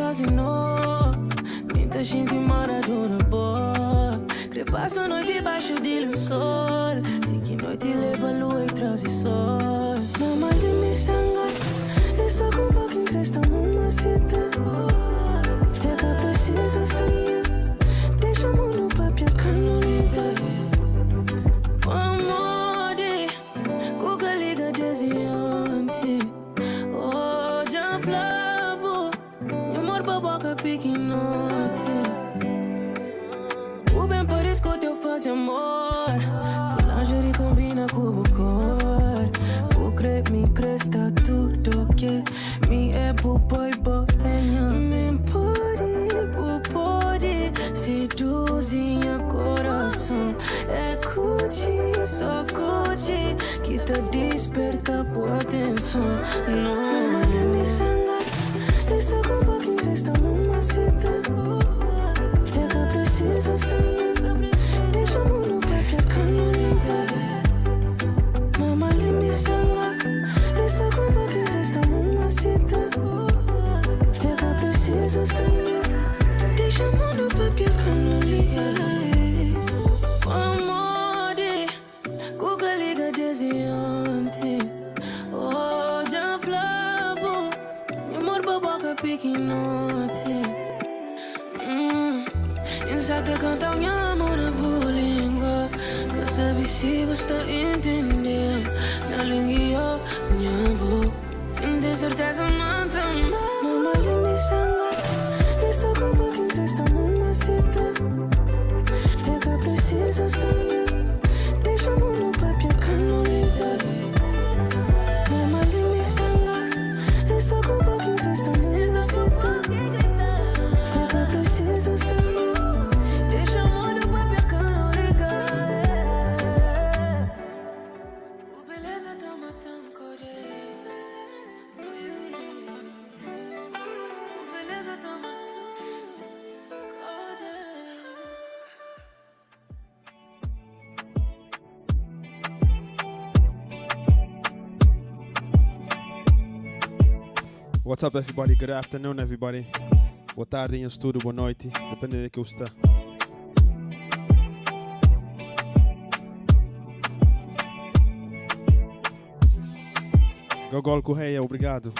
quase não. Minta gente Maradona boa. Que passa a noite debaixo de um sol. Tem que noite leva a lua e traz o sol. Mama de me sanga. Essa culpa que cresta mamacita. É que precisa sonhar. Deixa o mundo pra piacar no liga. Amore, Cuca liga desviante. Oh, já flabo. Meu amor, baboca pequenote. O bem parece que eu faço amor. O lingerie combina com o cor. O crepe me cresta tudo que me é pupoi boenha. Me pode seduzir coração. É cuti, só cuti que te desperta por atenção. Não vale me sangar. Essa culpa que cresta mamacita. É que precisa sonhar. Deixa o mundo pra piacar no liga. Mama lhe me sangar. Essa culpa que cresta mamacita. É que precisa sonhar. Deixa o mundo pra piacar no liga. Amore, Cuca liga desviante. Oh, já flabo. Meu amor, baboca pequenote. Insata canta minha amor na boa língua. Que sabe se você entender. Na língua, minha boca. De certeza mata mal. Mama lhe me sanga. Essa culpa que cresta mamacita. É que precisa sonhar. Deixa o mundo pra piacar no liga. Mama lhe me sanga. Essa culpa que cresta mamacita. É que precisa sonhar. Deixa o mundo pra piacar no liga. O beleza tá matando coreza. O beleza tá matando coreza. What's up, everybody? Good afternoon, everybody. Boa tarde em estúdio, boa noite, depende de que está. Gogol Correia, obrigado.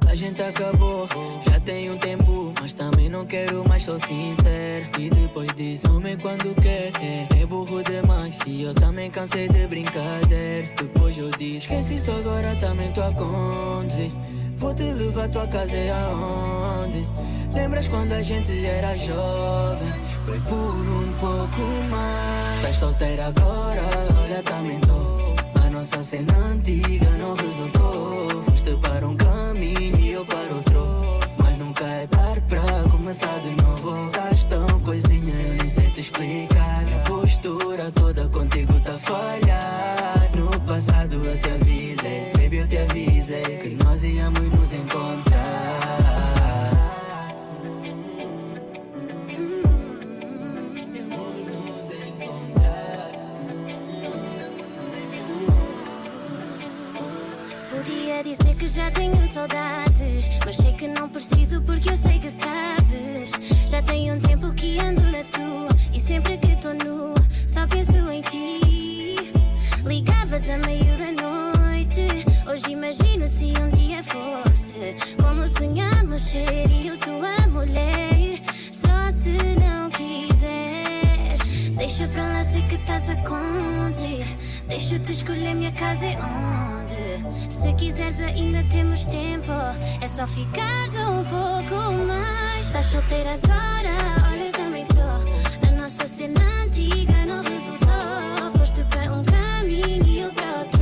A gente acabou, já tem um tempo, mas também não quero mais, sou sincero. E depois disso, homem quando quer, é burro demais. E eu também cansei de brincadeira. Depois eu disse, esquece isso agora, também tô a conduzir. Vou te levar, tua casa é aonde? Lembras quando a gente era jovem? Foi por um pouco mais. Estás solteira agora, olha, também tô. A nossa cena antiga não resultou. Foste para um caminho e eu para outro. Mas nunca é tarde pra começar de novo. Estás tão coisinha, eu nem sei te explicar. Minha postura toda contigo tá a falhar. No passado eu te avisei, baby, eu te avisei que nós íamos nos encontrar. Podia dizer que já tenho saudades, mas sei que não preciso porque eu sei que sabes. Já tem um tempo que ando na tua e sempre que tô nu só penso em ti. Ligavas a meio da noite. Hoje imagino se um dia fosse como sonhamos ser eu tua mulher. Só se não quiseres, deixa pra lá, sei que estás a conduzir. Deixa-te escolher, minha casa é onde. Se quiseres ainda temos tempo, é só ficares um pouco mais. Estás solteira agora, olha, também tô. A nossa cena antiga não resultou. Foste para um caminho e eu para outro.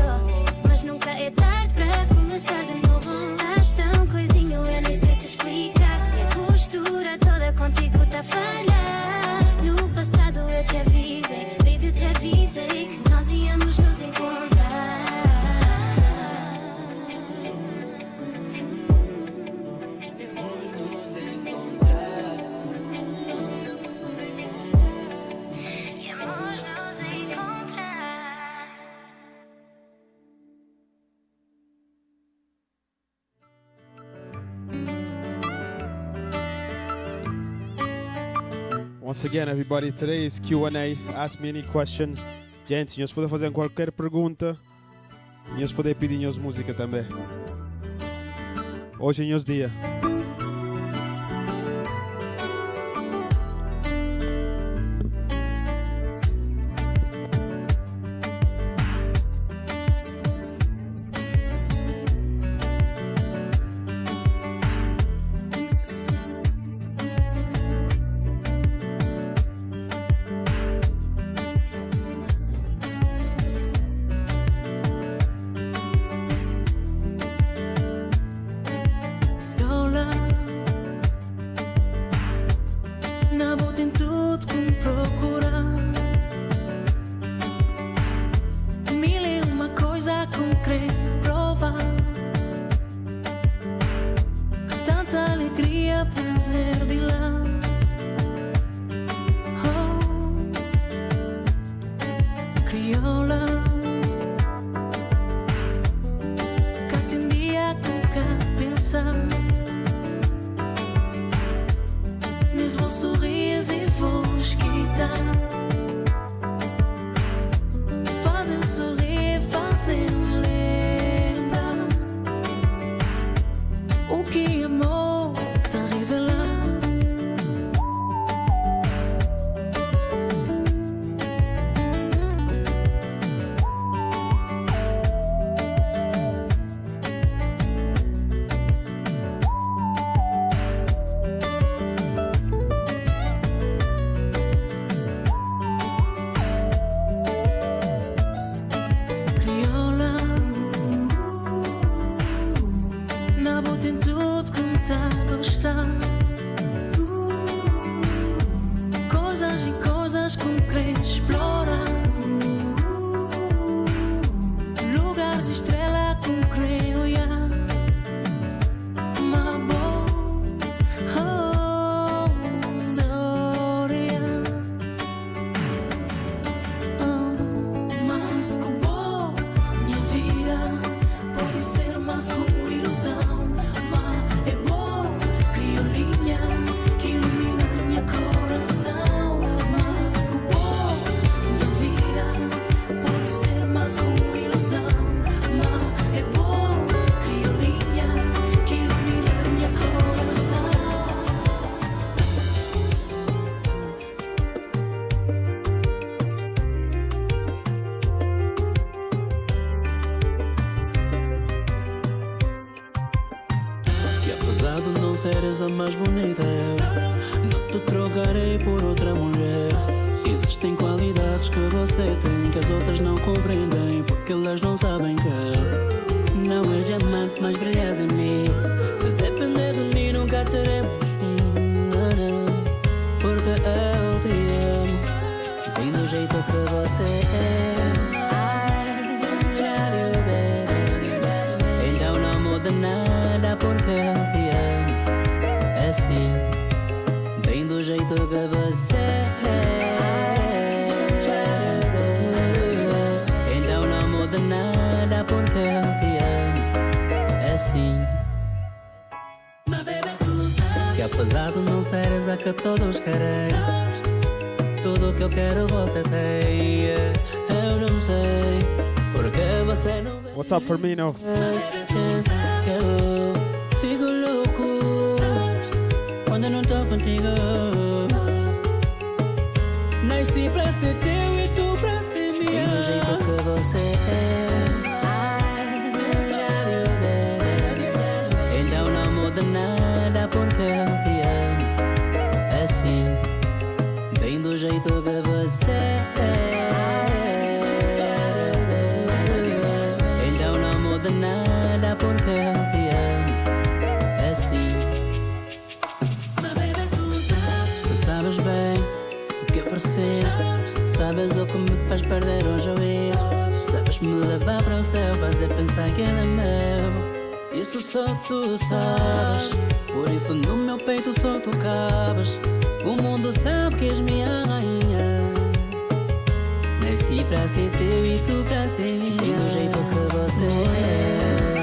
Mas nunca é tarde para começar de novo. Estás tão coisinho, eu nem sei te explicar. Minha postura toda contigo tá a falhar. No passado eu te avisei, baby, eu te avisei que nós íamos nos encontrar. Once again, everybody, today is Q&A. Ask me any question. Gente, nós podemos fazer qualquer pergunta. E nós podemos pedir música também. Hoje é nosso dia. Seres a mais bonita, não te trocarei por outra mulher. Existem qualidades que você tem que as outras não compreendem, porque elas não sabem que não és diamante, mas brilhas em mim. Se depender de mim nunca teremos porque eu te amo bem do jeito que você é. Já viu, baby? Então não muda nada porque eu te amo assim, bem do jeito que você é. Então não muda nada porque eu te amo assim. Que apesar de não seres a que todos querem, tudo que eu quero você tem. Eu não sei porque você não vê. What's up, Firmino? Eu fico louco quando eu não tô contigo. Nasci pra ser teu e tu pra ser minha. Do jeito que você é. Já viu, baby? Então não muda nada porque eu te amo assim, bem do jeito que você é. Então não muda nada porque eu te amo assim. Sabes bem o que eu preciso, sabes o que me faz perder o juízo, sabes me levar para o céu, fazer pensar que ele é meu. Isso só tu sabes, por isso no meu peito só tu cabes. O mundo sabe que és minha rainha. Nasci pra ser teu e tu pra ser minha. Do jeito que você é.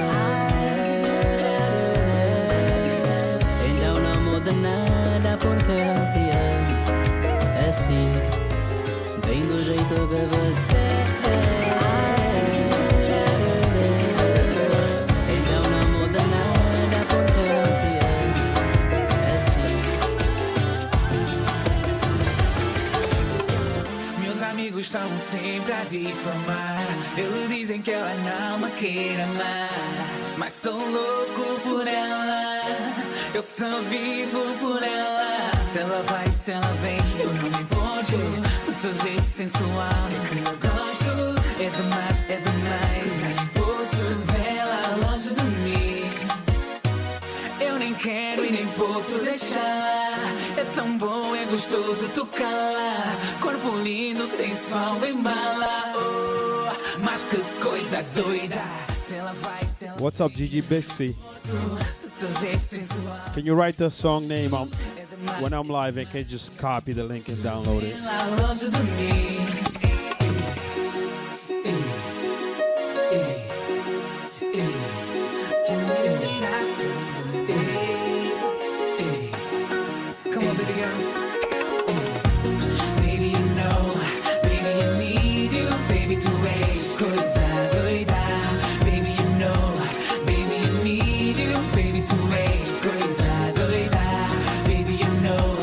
Então não muda nada porque eu te amo Eles dizem que ela não me quer amar, mas sou louco por ela. Eu só vivo por ela. Se ela vai, se ela vem, eu não me importo. Do seu jeito sensual é que eu gosto. É demais, já não posso vê-la longe de mim. Eu nem quero e nem posso deixar. É tão bom, é gostoso tocá-la. Corpo lindo, sensual, bem bala. Oh, mas que coisa doida. Se ela vai, se ela What's up, Gigi Bixie? do seu jeito sensual. Can you write the song name on when I'm live and can you just copy the link and download it? Ela longe de mim. Come on, baby girl. Baby, you know, baby, I need you, baby, to waste. Coisa doida. Baby, you know, baby, I need you, baby, to waste. Coisa doida. Baby, you know,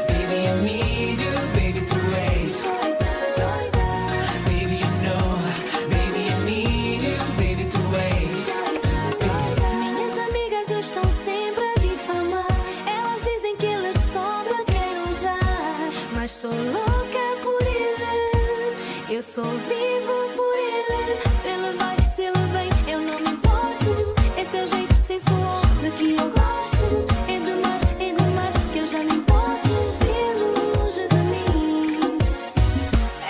baby, I need you, baby, to waste. Baby, you know, baby, I need you, baby, to waste. Minhas amigas estão sempre a difamar. Elas dizem que ele só me quer usar, mas sou louca por ele. Eu só vivo por ele. Se ele vai, se ele vem, eu não me importo. Esse é o jeito sensual de que eu gosto. É demais, que eu já nem posso vê-lo longe de mim.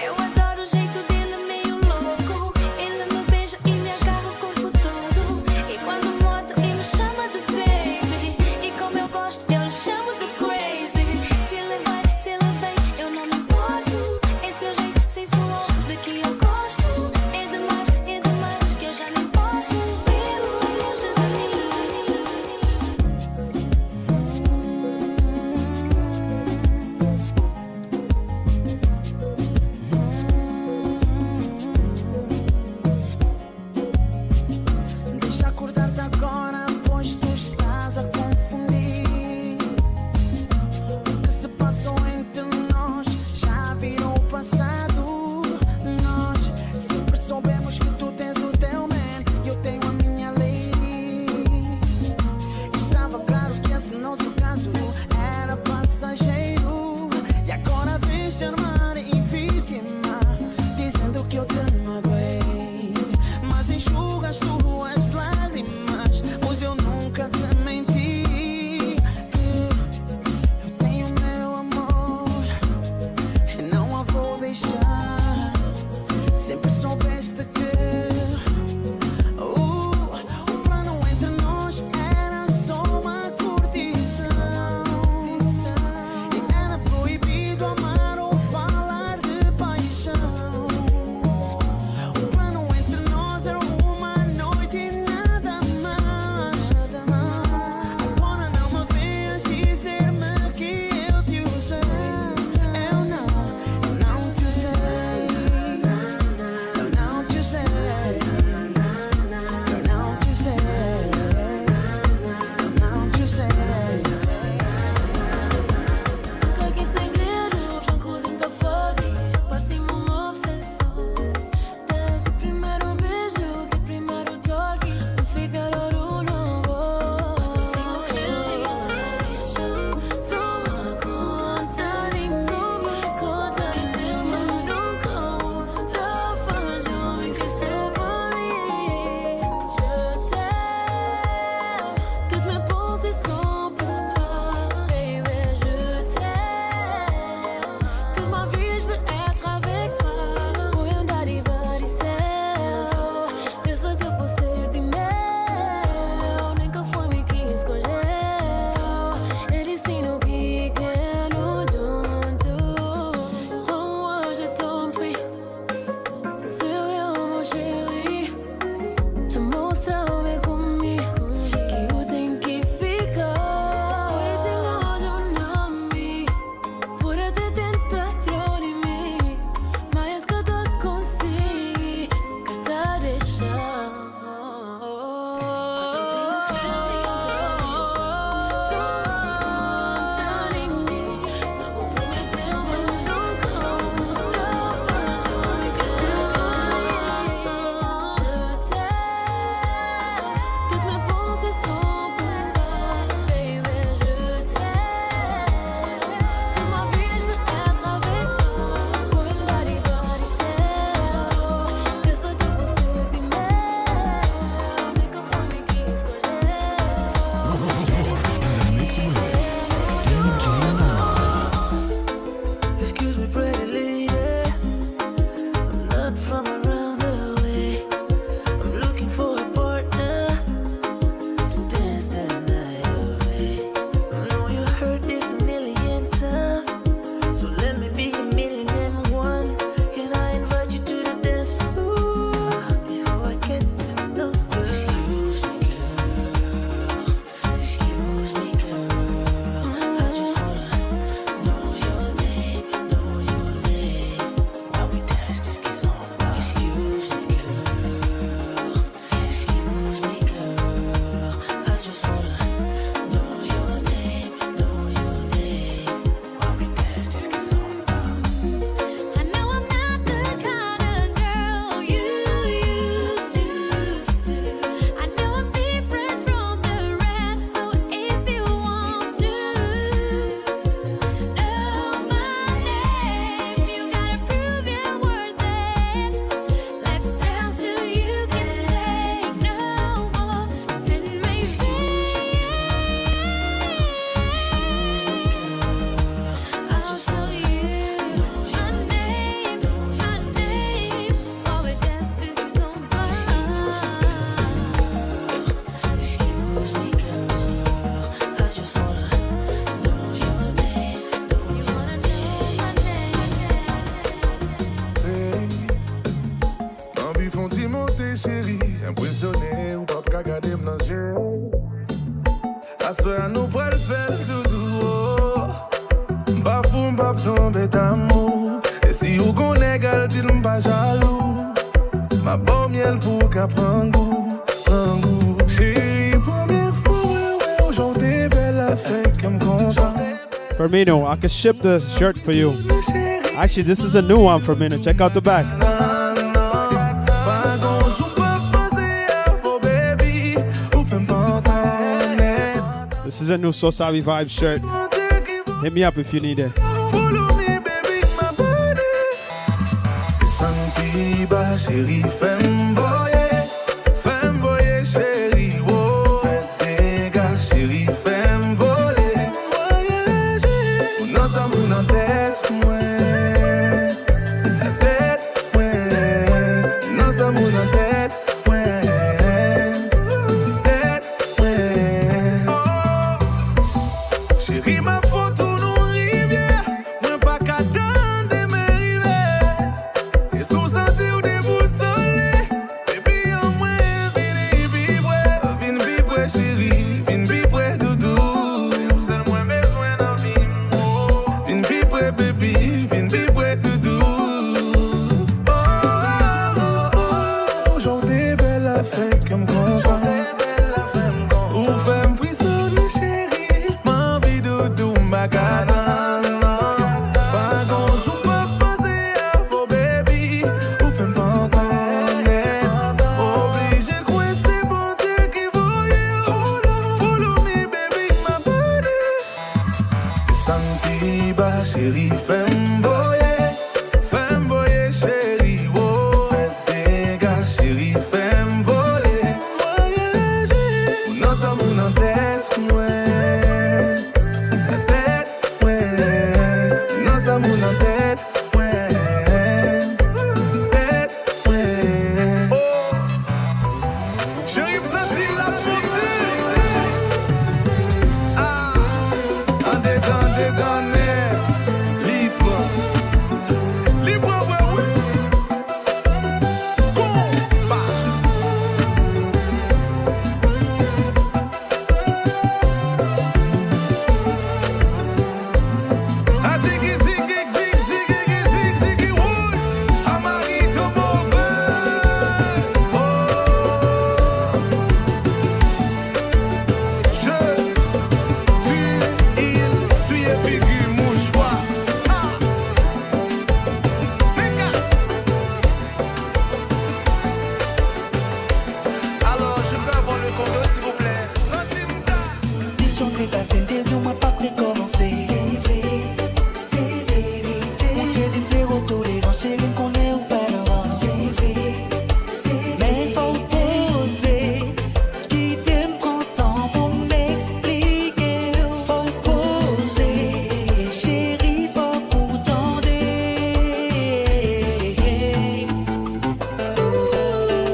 Eu adoro o jeito dele, meio louco. Ele me beija e me agarra o corpo todo. E quando morde e me chama de baby. E como eu gosto, eu lhe chamo de crazy. Se ele vai, se ele vem, eu não me importo. Esse é o jeito sensual de que eu gosto. senti monter chérie, impressionné ou pas qu'à garder mon yeux. Assoir nous pourrait le faire doudou. Pas fou, pas tomber d'amour. Et si vous connaissez, gardez-le pas jaloux. Ma bonne miel pour qu'à prendre goût, prendre goût. Chérie, première fois, aujourd'hui, belle affaire comme content. Firmino, I can ship the shirt for you. Actually, this is a new one, Firmino. Check out the back. This is a new So Sorry Vibe shirt. Hit me up if you need it. Follow me, baby, my body. Santi ba chérie, femme boye, chérie, wo. Fais dégâts, chérie, femme voler. Voyager, non ça mou dans tête, ouais. La tête, ouais. Non ça mou dans tête, ouais. Tête, ouais. Chérie, ma photo nous rivière. Moi pas qu'à tendre mes rivets. Et sous senti ou déboussolé. Baby, en moi, vine vibrer, chérie. Vine vibrer, doudou. C'est le moins besoin d'en vivre. Vine vibrer, baby. Vine vibrer, doudou. Oh, oh, oh, oh. Aujourd'hui, belle affaire comme content. Ou femme frissonner, chérie. M'envie doudou, ma canana. Pas gonjou, pas penser à vos baby. Ou femme pas connaître. Obligé de c'est bon Dieu qui voyait. Follow me, baby, my body. Santi ba chérie, femme boye, chérie, wo. Fais dégâts, chérie, femme voler. Voyager, non ça mou dans tête, ouais. La tête, ouais. Non ça mou dans tête, ouais. Tête, ouais. Oh, chérie, vous sentez la montée. Ah, en dedans, libre, ouais, ouais. Combat. Ah, ziggy, roule. Ah, Marito mauvais. Oh, je, tu, il, suis et figure mouchoir. Ah, méga. Alors, je peux avoir le condo, s'il vous plaît. Santimda. Mission t'es passé, t'es du moins pas précommensé. C'est vérité. On t'est dit zéro tolérance, chérie, qu'on est ou pas le rang. Mais faut poser. Qui t'aime prend temps pour m'expliquer. Faut poser. Chérie, faut qu'on t'ende.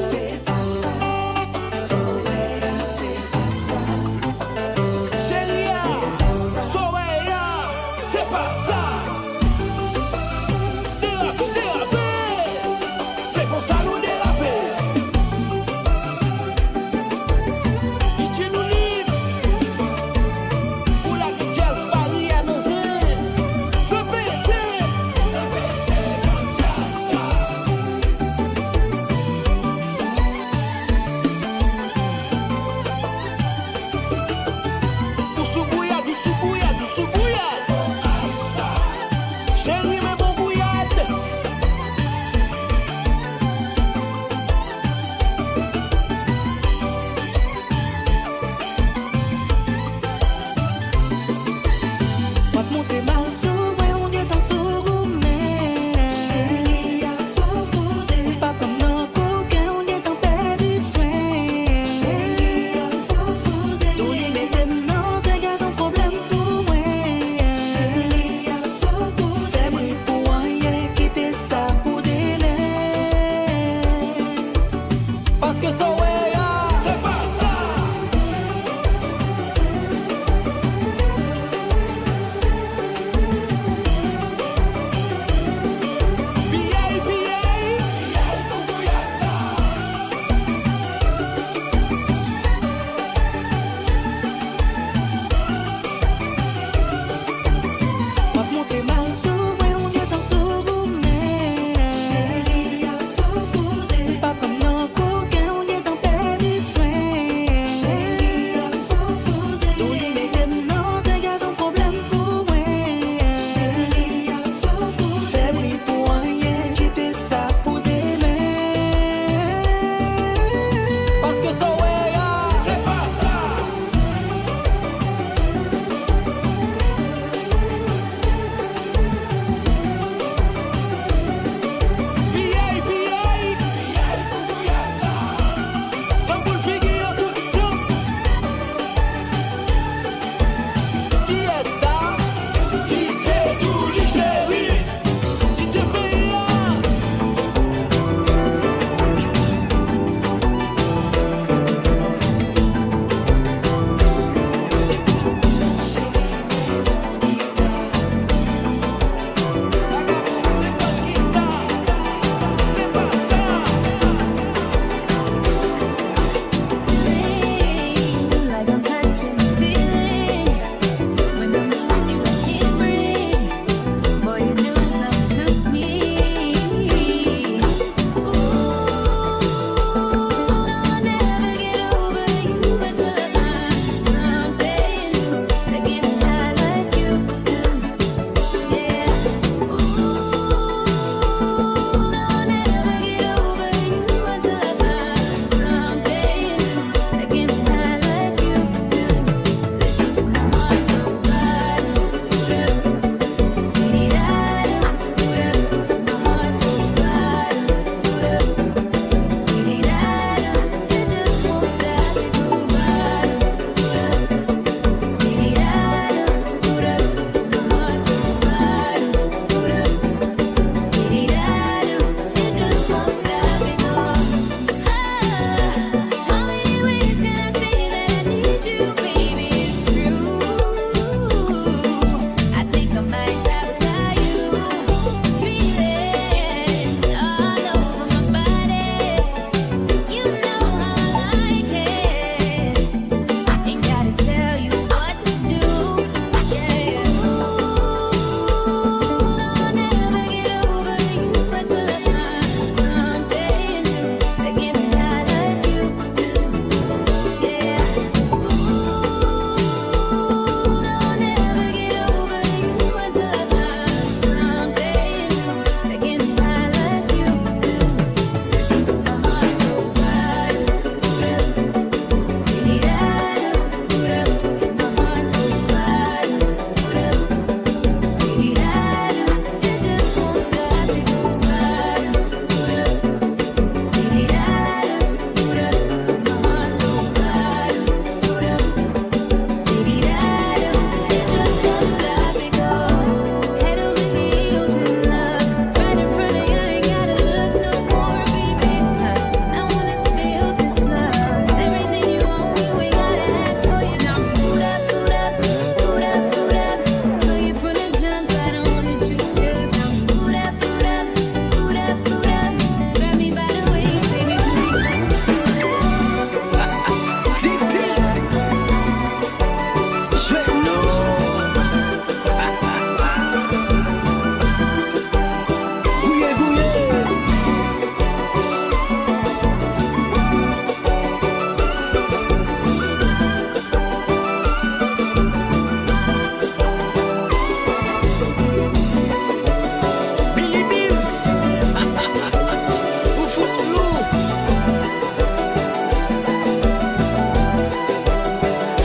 C'est pas ça. C'est pas ça. Chéria, Soweya, c'est pas ça. Déraper, c'est pour ça nous déraper. Ici nous libre, pour la jazz Paris à nos îles. Se péter, douce bouillade. Chérie, mais bon bouillade. Moi monter mal sous, ouais, on est en sous-gourmet. Chérie, faut poser. Pas comme nos coquins, on est en paix du frein. Chérie, faut poser. Tous les métiers, non, c'est qu'il y a un problème pour moi. Chérie, faut poser. C'est vrai pour rien, quitter ça pour délai. Parce que Soweya, c'est pas ça.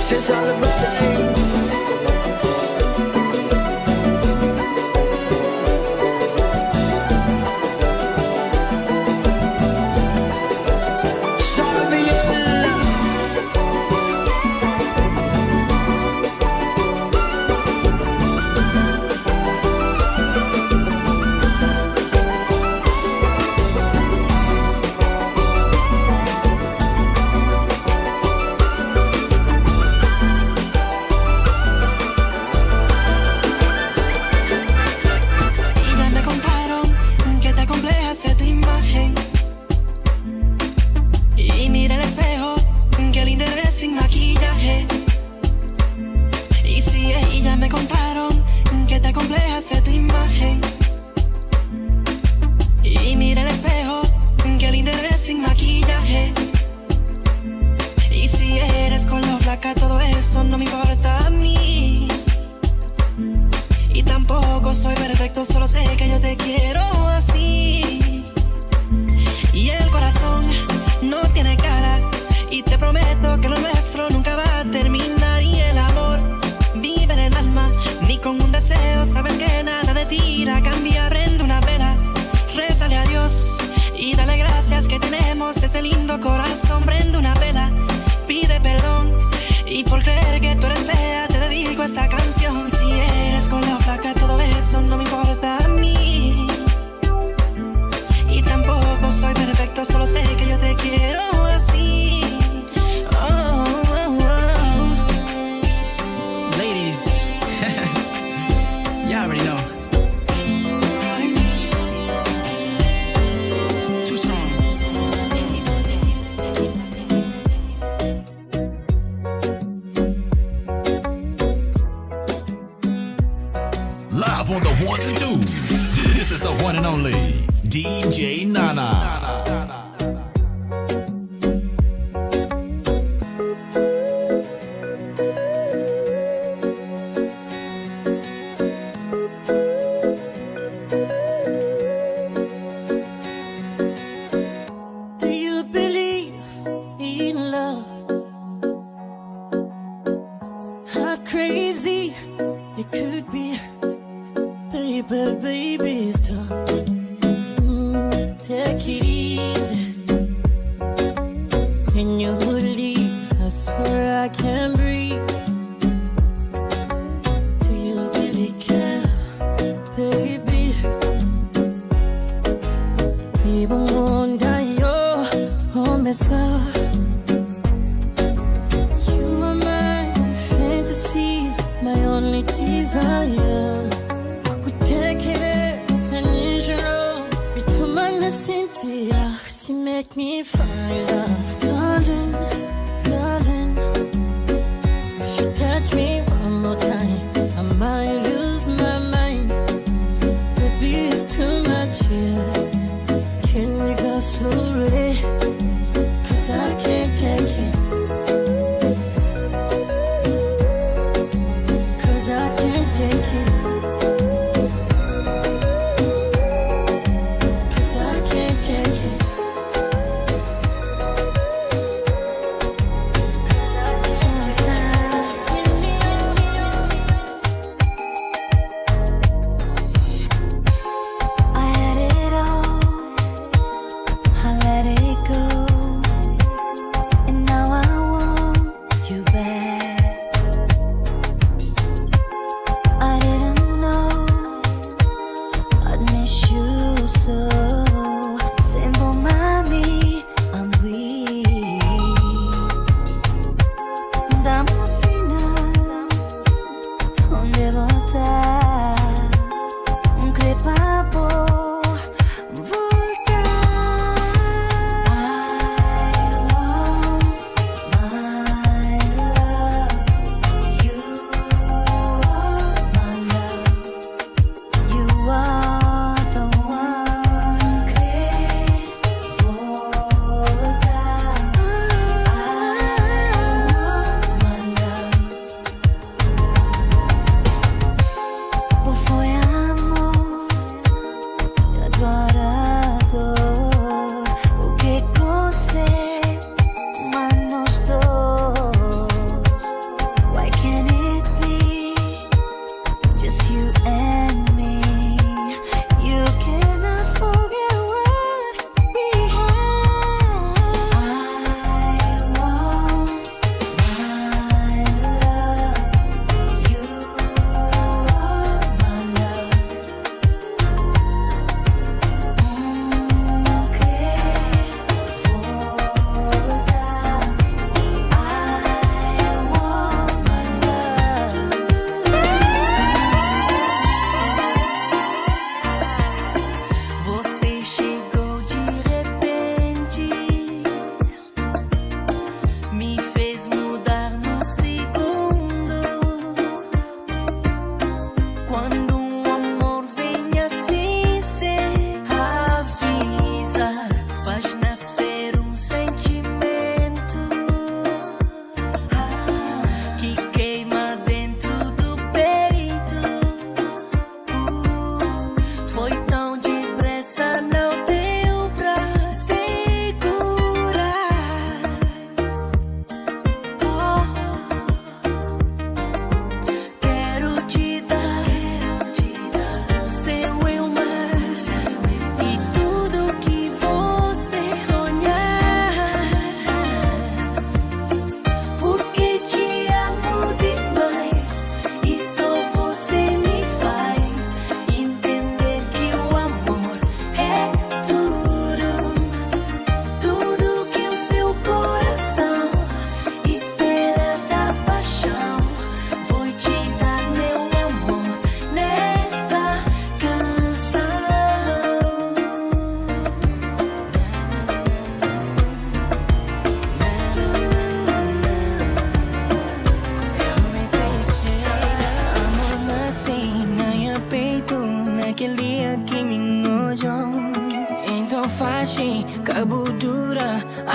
Since all the birthday.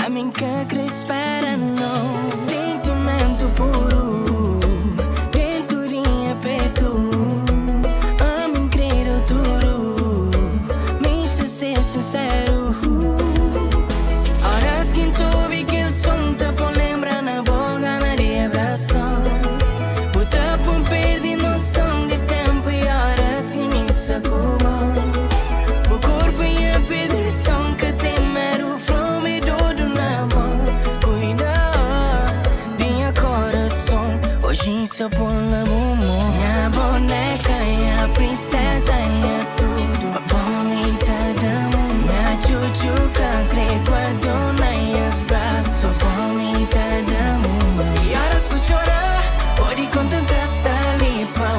A mim que espera não. Sentimento puro, venturinha peito. A mim crer o duro, me se ser sincero. Horas que tu vi que el som te pon lembra na boca na de abração. Bota pon perdi noção de tempo e horas que me sacou. O corpo e a perdição que temer o fome todo na mão. Cuida minha coração, hoje só pon na mão. Minha boneca e a princesa e a tudo. Bonita da mão, minha chuchuca guardona e os braços. Bonita da mão. E horas que chorar, pode contentar estar ali pra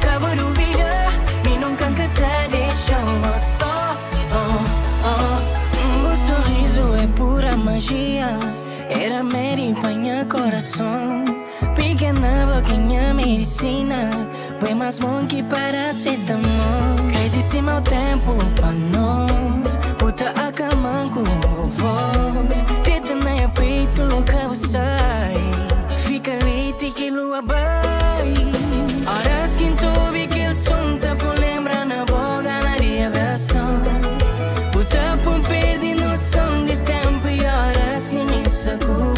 acaba de vida, me nunca que te deixou só. O sorriso é pura magia, era medipanha coração. Pequena boquinha medicina, bem mais bom que paracetamol. Cresce meu tempo pra nós, puta acalmar com voz. Teta na peito, cabo sai, fica ali, que lua vai. Horas que tu vi que el som te pon lembra na boca na de abração. Puta pon perdi noção de tempo e horas que me sacou.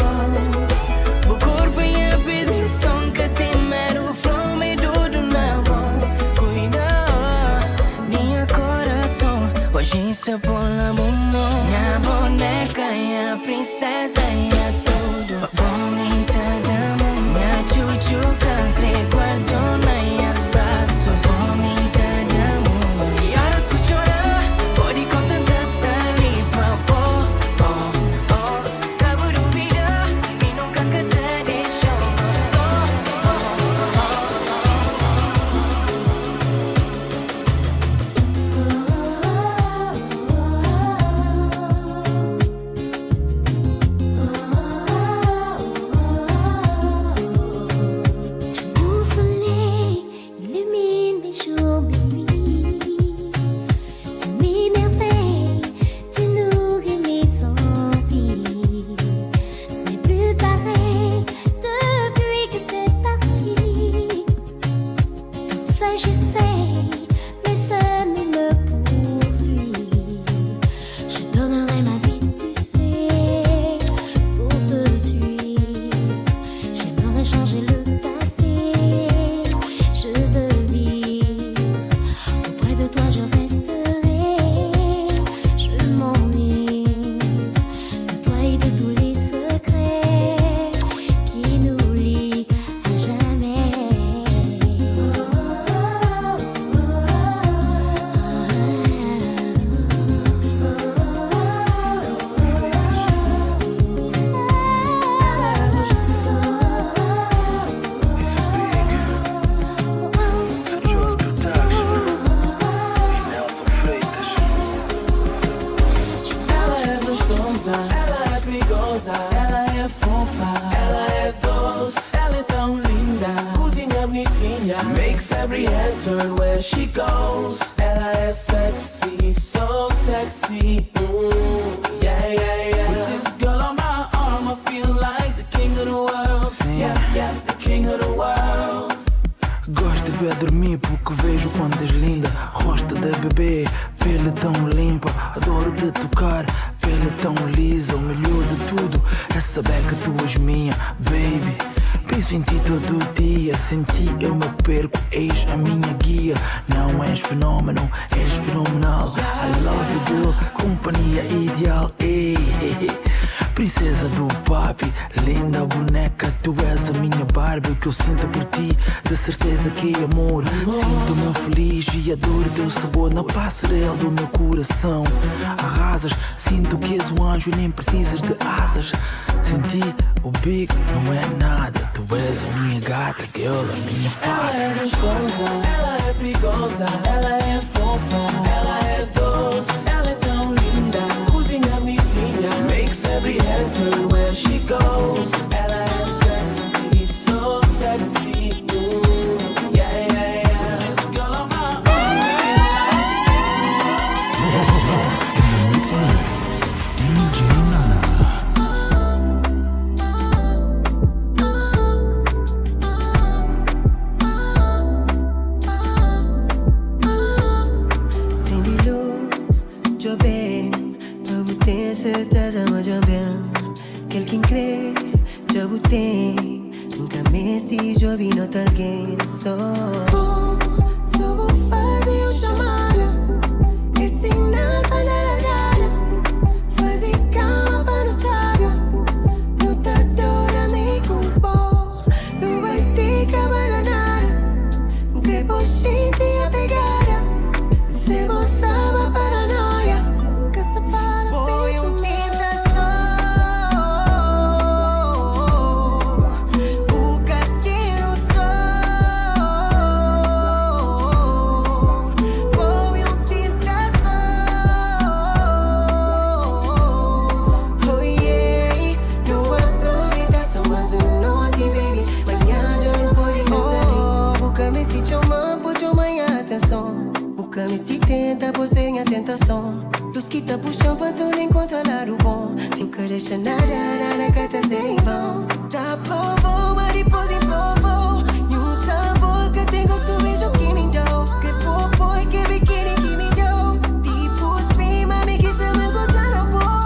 O corpo e a perdição que temer o fome tudo na mão. Cuida minha coração, hoje se pon na mão. Minha boneca e a princesa e a tudo. Bonita da mão, minha chuchuca guardona e os braços. Bonita da mão. E horas que chorar, pode contentar estar ali pra cabo de vida, e nunca que te deixou só. Mon soleil illumine mes jours, mes nuits. Tu m'émerveilles, tu nourris mes envies. Ce n'est plus pareil depuis que t'es parti. Toute seule j'essaye, mais ça ne me poursuit. Je donnerai ma vie, tu sais, pour te suivre. J'aimerais changer le passé, je veux vivre. Auprès de toi je resterai, je m'enivre de toi et de tous les secrets qui nous lient à jamais. Ela é gostosa, ela é perigosa, ela é fofa, ela é doce, ela é tão linda, cozinha bonitinha, makes every head turn where she goes. Ela é sexy, so sexy, yeah, yeah, yeah. With this girl on my arm, I feel like the king of the world. Yeah, yeah, the king of the world. Gosto de ver dormir porque vejo quanto és linda. Rosto de bebê, pele tão limpa. Adoro te tocar, pele tão lisa. O melhor de tudo é saber que tu és minha, baby. Penso em ti todo dia, sem ti eu me perco. És a minha guia, não és fenómeno, és fenomenal. I love you girl, companhia ideal. Ei, ei, ei. Princesa do papi, linda boneca, tu és a minha Barbie. O que eu sinto por ti, de certeza que é amor. Sinto-me feliz e adoro teu sabor na passarela do meu coração. Arrasas, sinto que és um anjo e nem precisas de asas. Sem ti, o big não é nada. Tu és a minha gata, girl, a minha fada. Ela é gostosa, ela é perigosa, ela é fofa, ela é doce, ela é tão linda, cozinha bonitinha, makes every head turn where she goes. Ela é sexy, so sexy, yeah, yeah, yeah. This girl on my arm, In the mix, man. certeza, mas já bem. Quelqu'un crê, já botei. Nunca me se já vi nota alguém só. Só vou fazer o chamado. E sinal para nada. Fazer calma para não saber. Não tá dora me compor. Não vai ter que abandonar. Depois gente a pegada. Se você vai paranoia. Caça para peito tentação. Busca-me se tenta, você em a tentação. Dos que tá puxando pra tu nem controlar o bom. Se nunca deixa nada que tá sem vão. Tá provo, mas depois improvo. E um sabor que tem gosto mesmo que me deu. Que popo e que biquíni que me deu. Tipo cima, me quis me gojar na boca.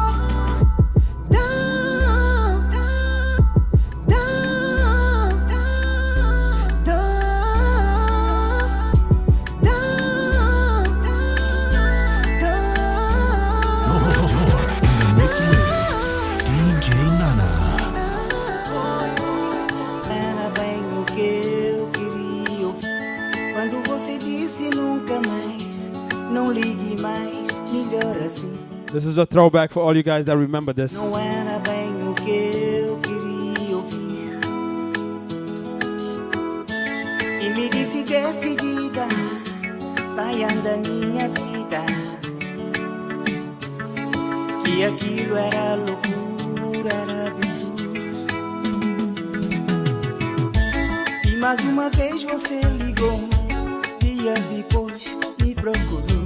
Não ligue mais, melhor assim. This is a throwback for all you guys that remember this. Não era bem o que eu queria ouvir. E me disse decidida, saiam da minha vida. Que aquilo era loucura, era absurdo. E mais uma vez você ligou, dias depois me procurou.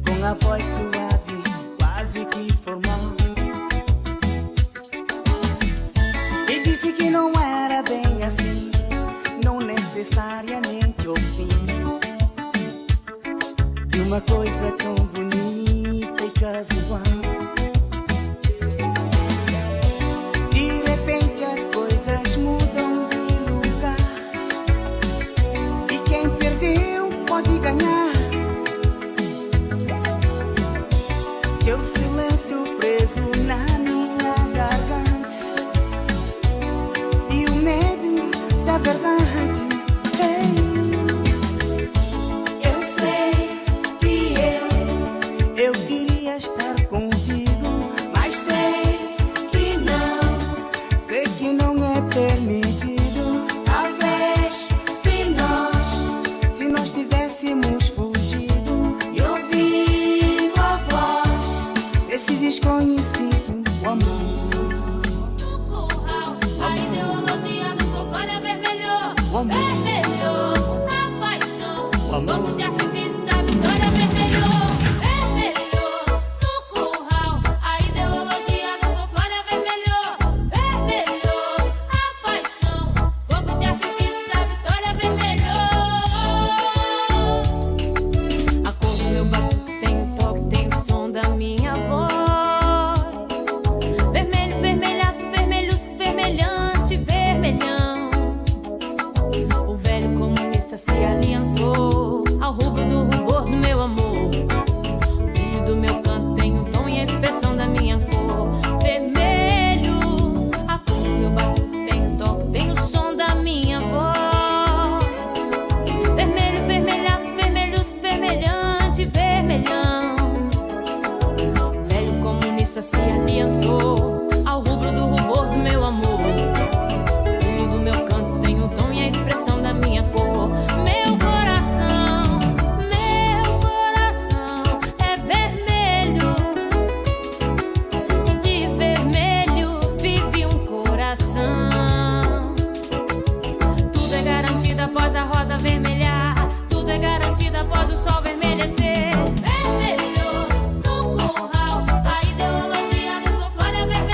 Com a voz suave, quase que formal. E disse que não era bem assim, não necessariamente o fim de uma coisa tão bonita e casual. De repente as coisas mudam de lugar. E quem perdeu pode ganhar. Teu silêncio preso na minha garganta. E o medo da verdade. Eu sei que eu queria estar contigo, mas sei que não é permitido. Talvez se nós tivéssemos fugido e ouvido a voz desse desconhecido, o amor. No curral, a ideologia do folclore avermelhou. O amor. Vermelhou a paixão. Fogo de artifício da vitória vermelhou. Vermelhou no curral, a ideologia do folclore avermelhou. Vermelhou a paixão. Fogo de artifício da vitória vermelhou. A cor do meu batuque tem o toque, tem o som da minha voz. Vermelho, vermelhaço, vermelhusco, vermelhante, vermelhão. O velho comunista se aliançou ao rubro do rubor do meu amor. O brilho do meu canto tem o tom e a expressão da minha cor. Vermelho, a cor do meu batuque tem o toque, tem o som da minha voz. Vermelho, vermelhaço, vermelhusco, vermelhante, vermelhão. O velho comunista se aliançou ao rubro do rubor do meu amor. O brilho do meu canto tem o tom e a expressão da minha cor. Meu coração é vermelho. E de vermelho vive um coração. Tudo é garantido após a rosa vermelhar. Tudo é garantido após o sol vermelhecer. Vermelho no curral, a ideologia do folclore é vermelho.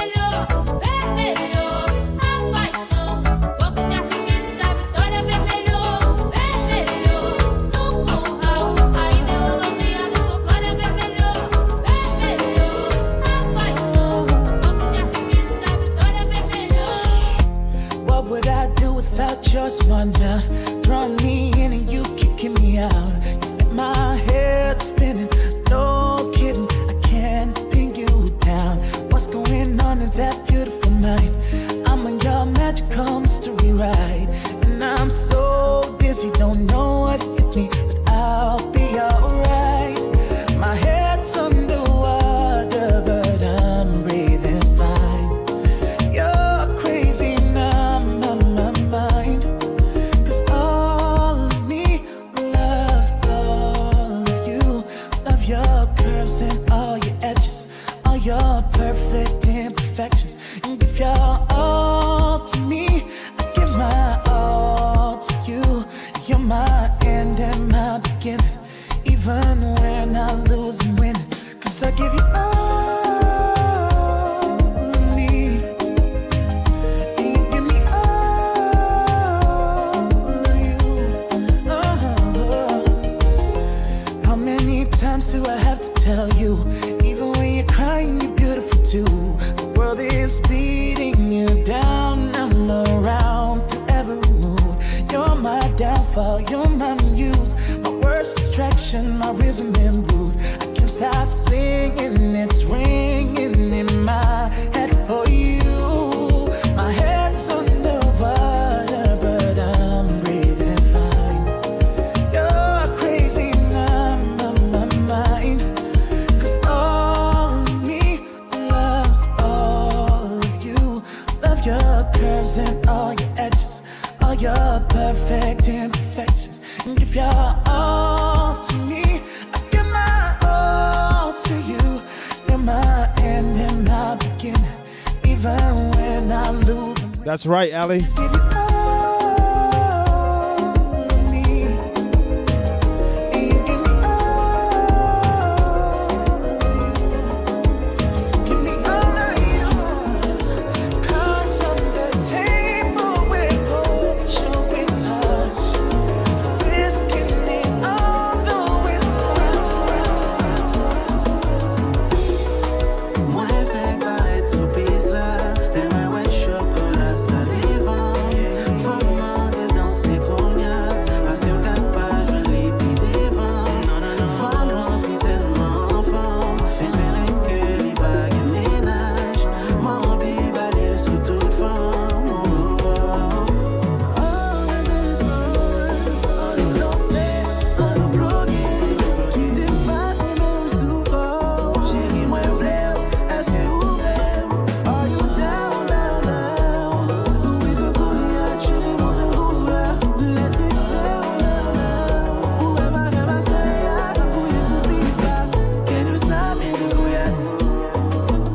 your perfect imperfections and give your all to me. I give my all to you. You're my end and my beginning. Even when I lose and win, 'cause I give you all of me, and you give me all of you. How many times do I have to tell you? Even when you're crying, you're beautiful too. The world is beating you down. I'm around through every mood. You're my downfall, you're my muse, my worst distraction, my rhythm and blues. I can't stop singing, it's ringing in my head for you. My head's underwater, but I'm breathing fine. You're crazy and I'm on my mind, 'cause all of me loves all of you. Love your curves and all your edges, all your perfect imperfections, and give your all to me. I give my all to you. You're my end and my beginning. Even when I lose, That's right, Ali. give you all of me, and you give me all of you. Give me all of you. Cards on the table, we're both showing us, risking it all, though it's Moi fait paraître sous piste là, les mains ouais chocolat salivant. Faut demander danser combien, parce que capable je l'ai pis devant. Non non non, faut loin c'est tellement enfant. J'espérais que les bagues ménage, mon envie balayer sous toute forme. Oh le désespoir, oh le danser, oh le bloquer, qui dépasse même sous bord. Chérie moi v'lais, est-ce que vous m'aimez? Are you down, down, down? Oui de couilles, chérie montre un coup là. Let's get down, down, down. Où est ma soeur, quand couille sous piste là? Can you stop me de couille?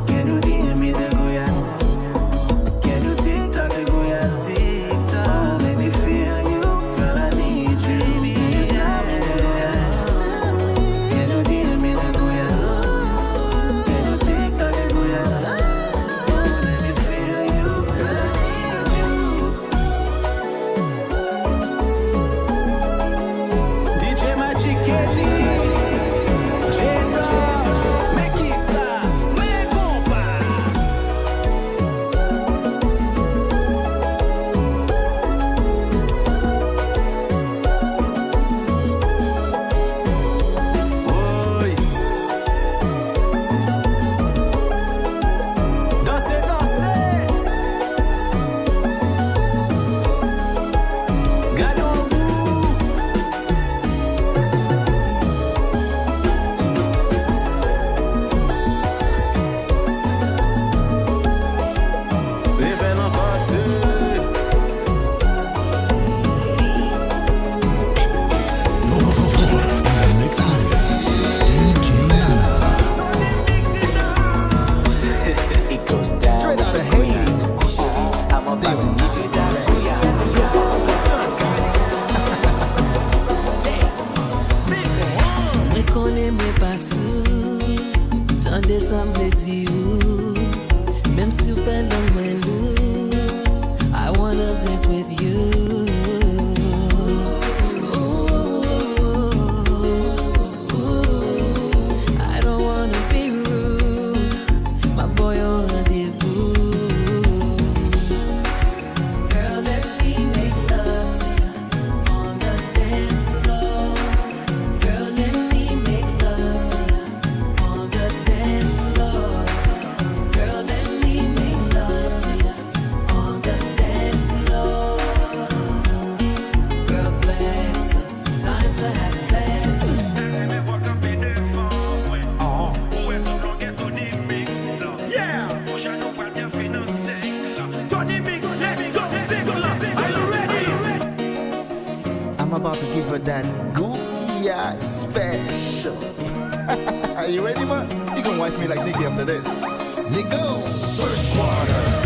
Can you DM me de couille? Can you TikTok de couille? TikTok, oh, make me feel you, girl I need you. Baby, can you stop me de couille? Can you DM me de couille? Can you TikTok de couille? Oh, make me feel you, girl I need you. DJ Magic Kelly, J-Dog, Mekisa, me compa. Oi. Danser, danser. Gardons le bout. Vivendo no passé. It goes down. Straight out of Haiti. I'm about to give you that. Mwen konen mwen pa sou, tan desamble di ou. Mem si ou fè nan mwen lou, I wanna dance with you. I don't wanna be rude, my boy on rendezvous. Girl, let me make love to you on the dance floor. Girl, let me make love to you on the dance floor. Girl, let me make love to you on the dance floor. Girl, flex, time to have sex. Yeah! Tony Mix, let's go! Are you ready? I'm about to give her that Gooya special. Are you ready, man? You gonna wife me like Nicky after this. Nico, first quarter.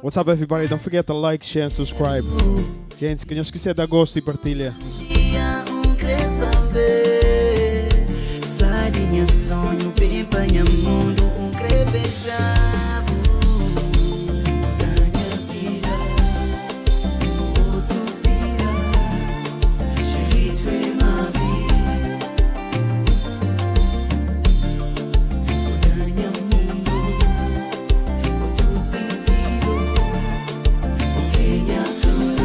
What's up, everybody? Don't forget to like, share, and subscribe. Gente, que não esqueça de dar gosto e partilha. Sai de meu sonho, pimpanha mundo, crepejabo. Ganha vida, outro vida, jeito é uma vida. Ganha mundo, outro sentido, porque é tudo.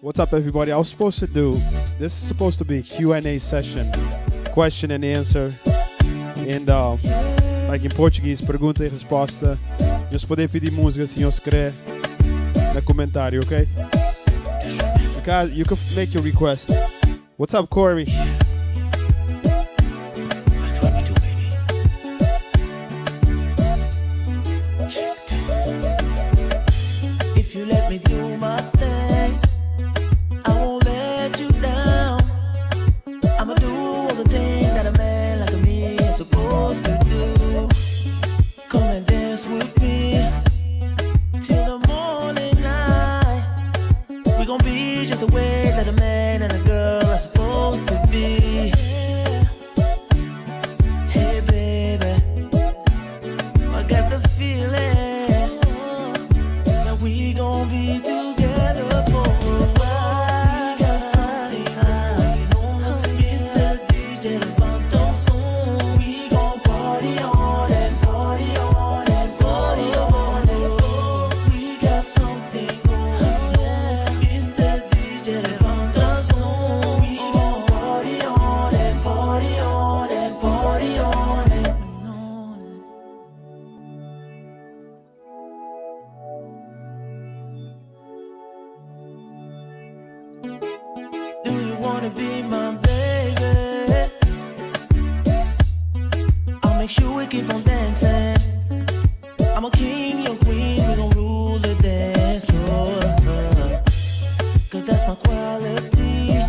What's up, everybody? I was supposed to do, this is supposed to be a Q&A session, question and answer, and like in Portuguese, pergunta e resposta. Nós podemos pedir música se nós querer no comentário, ok? You can make your request. What's up, Corey? That's what we do, baby. If you let me do my thing, I won't let you down. I'ma do all the things that a man like me is supposed to do. Come and dance with me till the morning light. We gon' be just the way that a man and a girl are supposed to be. Hey baby, I got the feeling that we gon' be together for a while. We got something high, Mr. DJ levanta o som. We gon' party on and party on and party on and on. We got something going on, Mr. DJ levanta o som. We gon' party on and party on and party on and on. Do you wanna be my baby? I'll make sure we keep on dancing. I'm a king, you're queen, we gon' rule the dance floor. 'Cause that's my quality.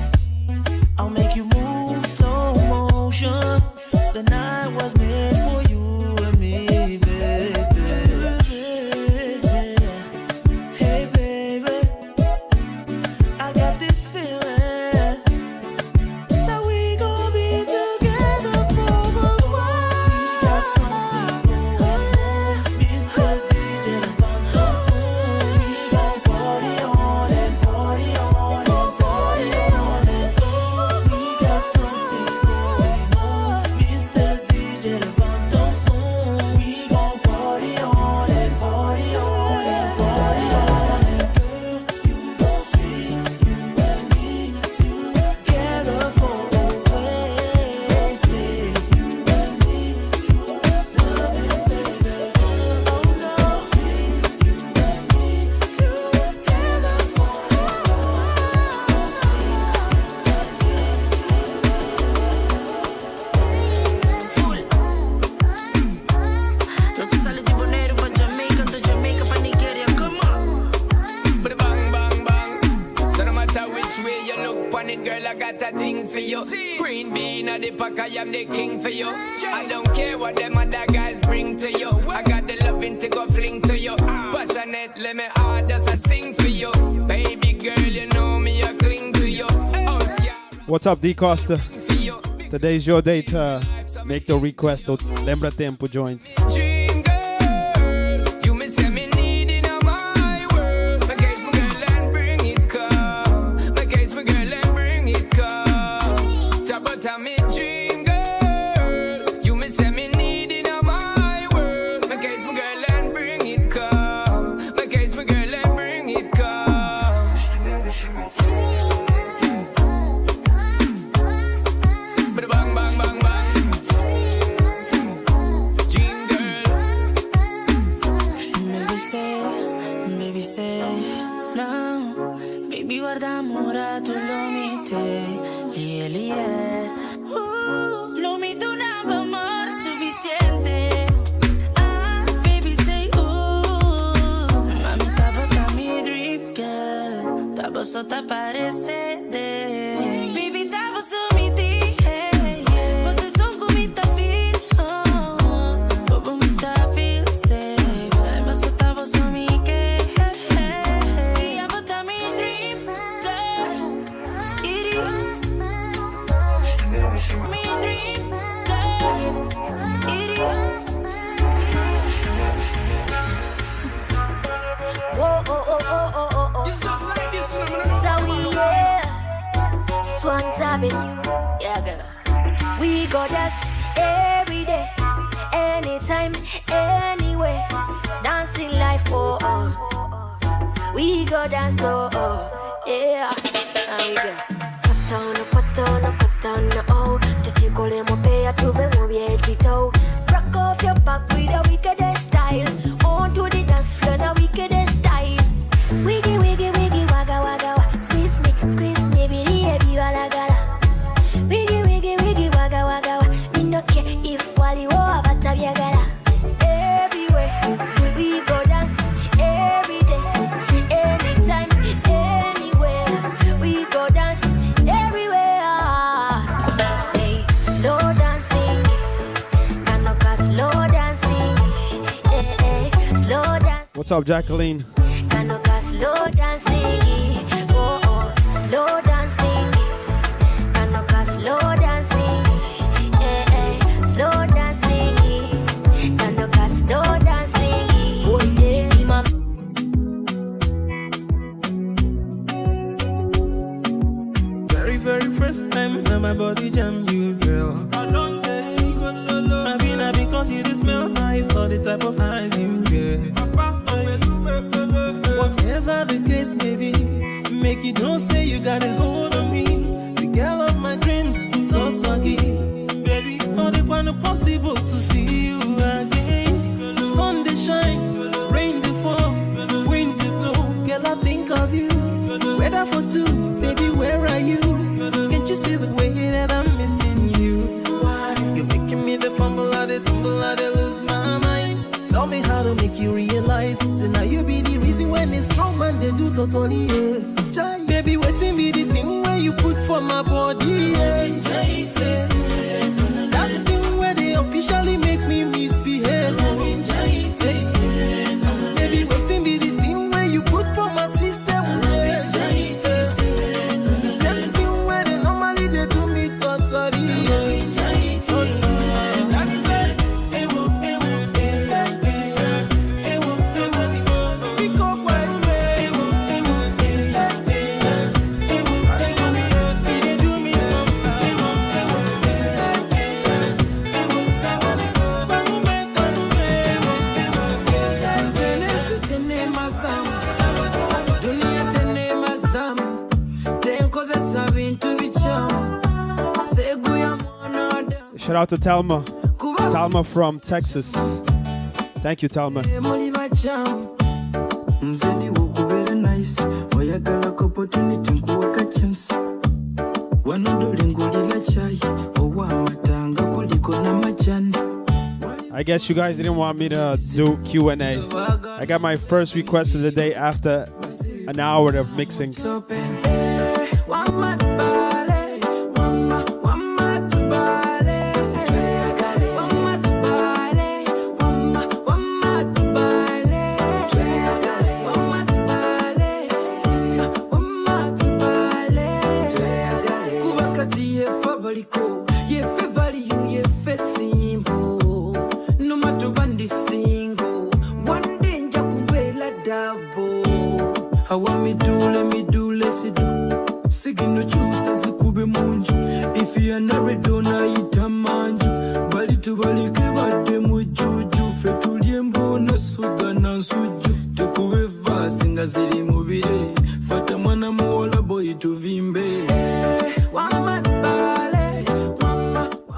I'll make you move slow motion. The night was meant for you and me, baby. Hey baby, I got this feeling that we gon' be together for a while. We got something going on, Mr. DJ levanta o som. We gon' party on and party on and party on and on. We got something going on, Mr. DJ levanta o som. We gon' party on and party on and party on and girl, you gon' see you and me together for always. With you and me, true loving, baby. Oh no, see you and me together for Don't sale tipo negro pa' Jamaica, to Jamaica pa' Nigeria, come on. But bang, bang, bang. So no matter which way you look on it, girl, I got a thing for you. Green bean at the pack, I am the king for you. I don't care what them other guys bring to you. I got the loving to go fling to you. Passionate, let me hard just a sing for you. Baby girl, you know me, I cling to you. Oh, yeah, What's up, D Costa? for you. Today's your day to make the request. Lembra tempo joints. Dream girl, you may say me need in my world. My case, my girl, and bring it come. My case, my girl, and bring it come. Tabata me dream girl, you may say me need in my world. My case, my girl, and bring it come. My case, my girl, and bring it come. But bang, bang, bang, bang. Dream girl. Baby say, no. Baby guarda amore, tu lo mite, lie. Lo mite una amor suficiente. Ah, baby say, mami tava ta mi drip girl, tava só ta parecede. Baby tava su mi ti, hey, but the song mi ta feel, but mi ta feel safe. But so tava su mi que, hey, yeah, but ta mi drip girl, iri, mi drip girl, iri. Oh, oh, oh, oh, oh, oh, oh. It's just like this, and I'm gonna So we, yeah, Swans Avenue, yeah, girl. We go dance every day, anytime, anywhere. Dancing life, oh, oh. We go dance, oh, oh, yeah. There we go. Put on, oh. Tuchikole mopea tuve mubye chito. Rock off your back with a wicked style. On to the dance floor, now wicked style. Wiggy, wiggy, wiggy, wagga, wagga, wagga. Squeeze me, baby, heavy, walla, gala. Wiggy, wiggy, wiggy, wagga, wagga, wagga. Me no care if wali wo abata biagala. Everywhere we go dance, every day, anytime, anywhere. We go dance everywhere. Hey, slow dancing, Kanoka slow dancing. Hey, hey, slow dancing. What's up, Jacqueline? Kanoka slow dancing. Oh, oh, slow dancing. Kanoka slow dancing. Hey, hey, slow dancing. Kanoka slow dancing. Oh, yeah. Very, very first time when my body jam you, girl. Happy because you just smell nice, all the type of eyes you get. Whatever the case may be, make you don't say you got a hold on me. The girl of my dreams, so soggy. Baby, all the one possible to see you again. Sun they shine, rain they fall, wind they blow. Girl, I think of you. Weather for two, baby, where are you? Can't you see the way that I'm missing you? You're making me the fumble, I the tumble, I the lose my mind. Tell me how to make you realize. Say now you be the reason when it's strong man they do totally, yeah. Baby, waiting be the thing where you put for my body, yeah. That thing where they officially make me misbehave. Baby, waiting be the thing where you put for my system. The same thing where they normally they do me totally. Shout out to Talma. Talma from Texas. Thank you, Talma. I guess you guys didn't want me to do Q&A. I got my first request of the day after an hour of mixing.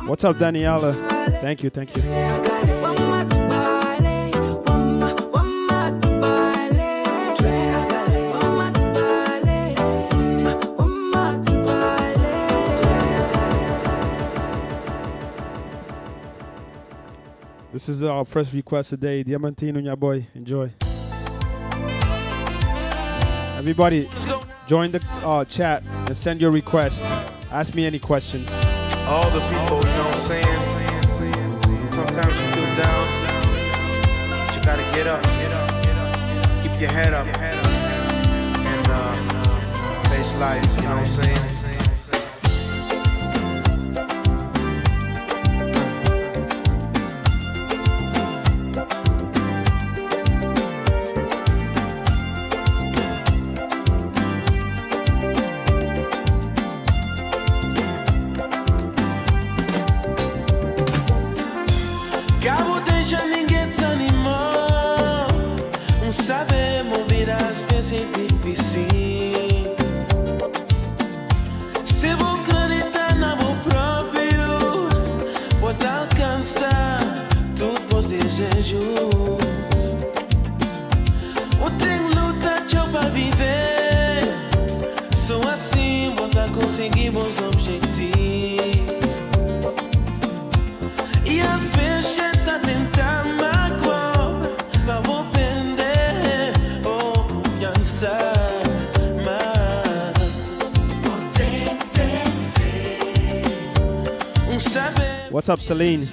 What's up, Daniela? Thank you, thank you. This is our first request today. Diamantino, your boy. Enjoy. Everybody, join the chat and send your request. Ask me any questions. All the people, you know what I'm saying? Sometimes you feel down, but you gotta get up. Keep your head up. And face life, you know what I'm saying? Sabemos, vidas vezes difíceis. What's up, Celine?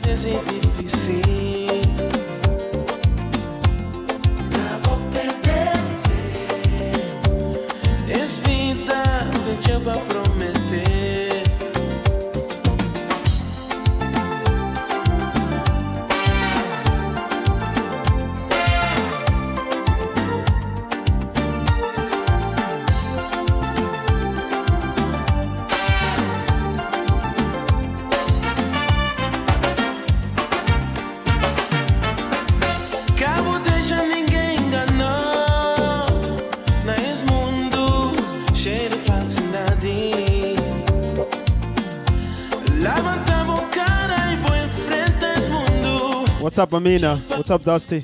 What's up, Amina? What's up, Dusty?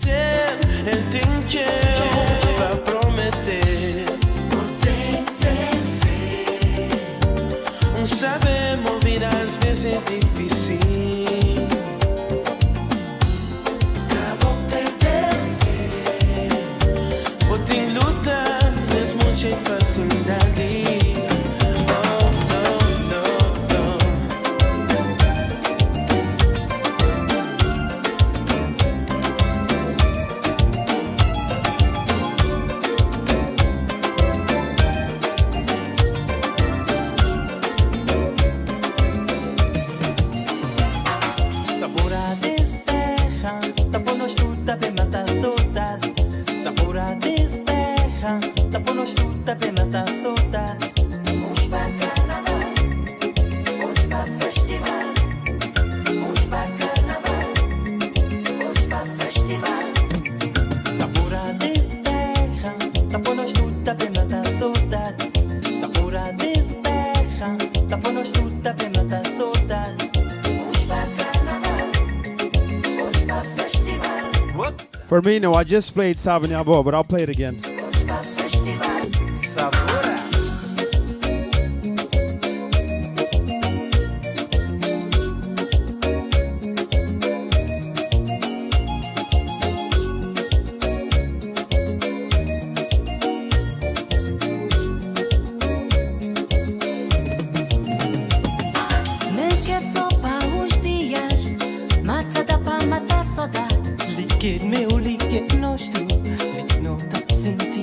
Saber mover às vezes é difícil. Acabou perder. Vou te lutar, mesmo jeito de facilidade. Firmino, I just played Savanabo, but I'll play it again. Liket meu, liket nós tu. Lik no tak sinta.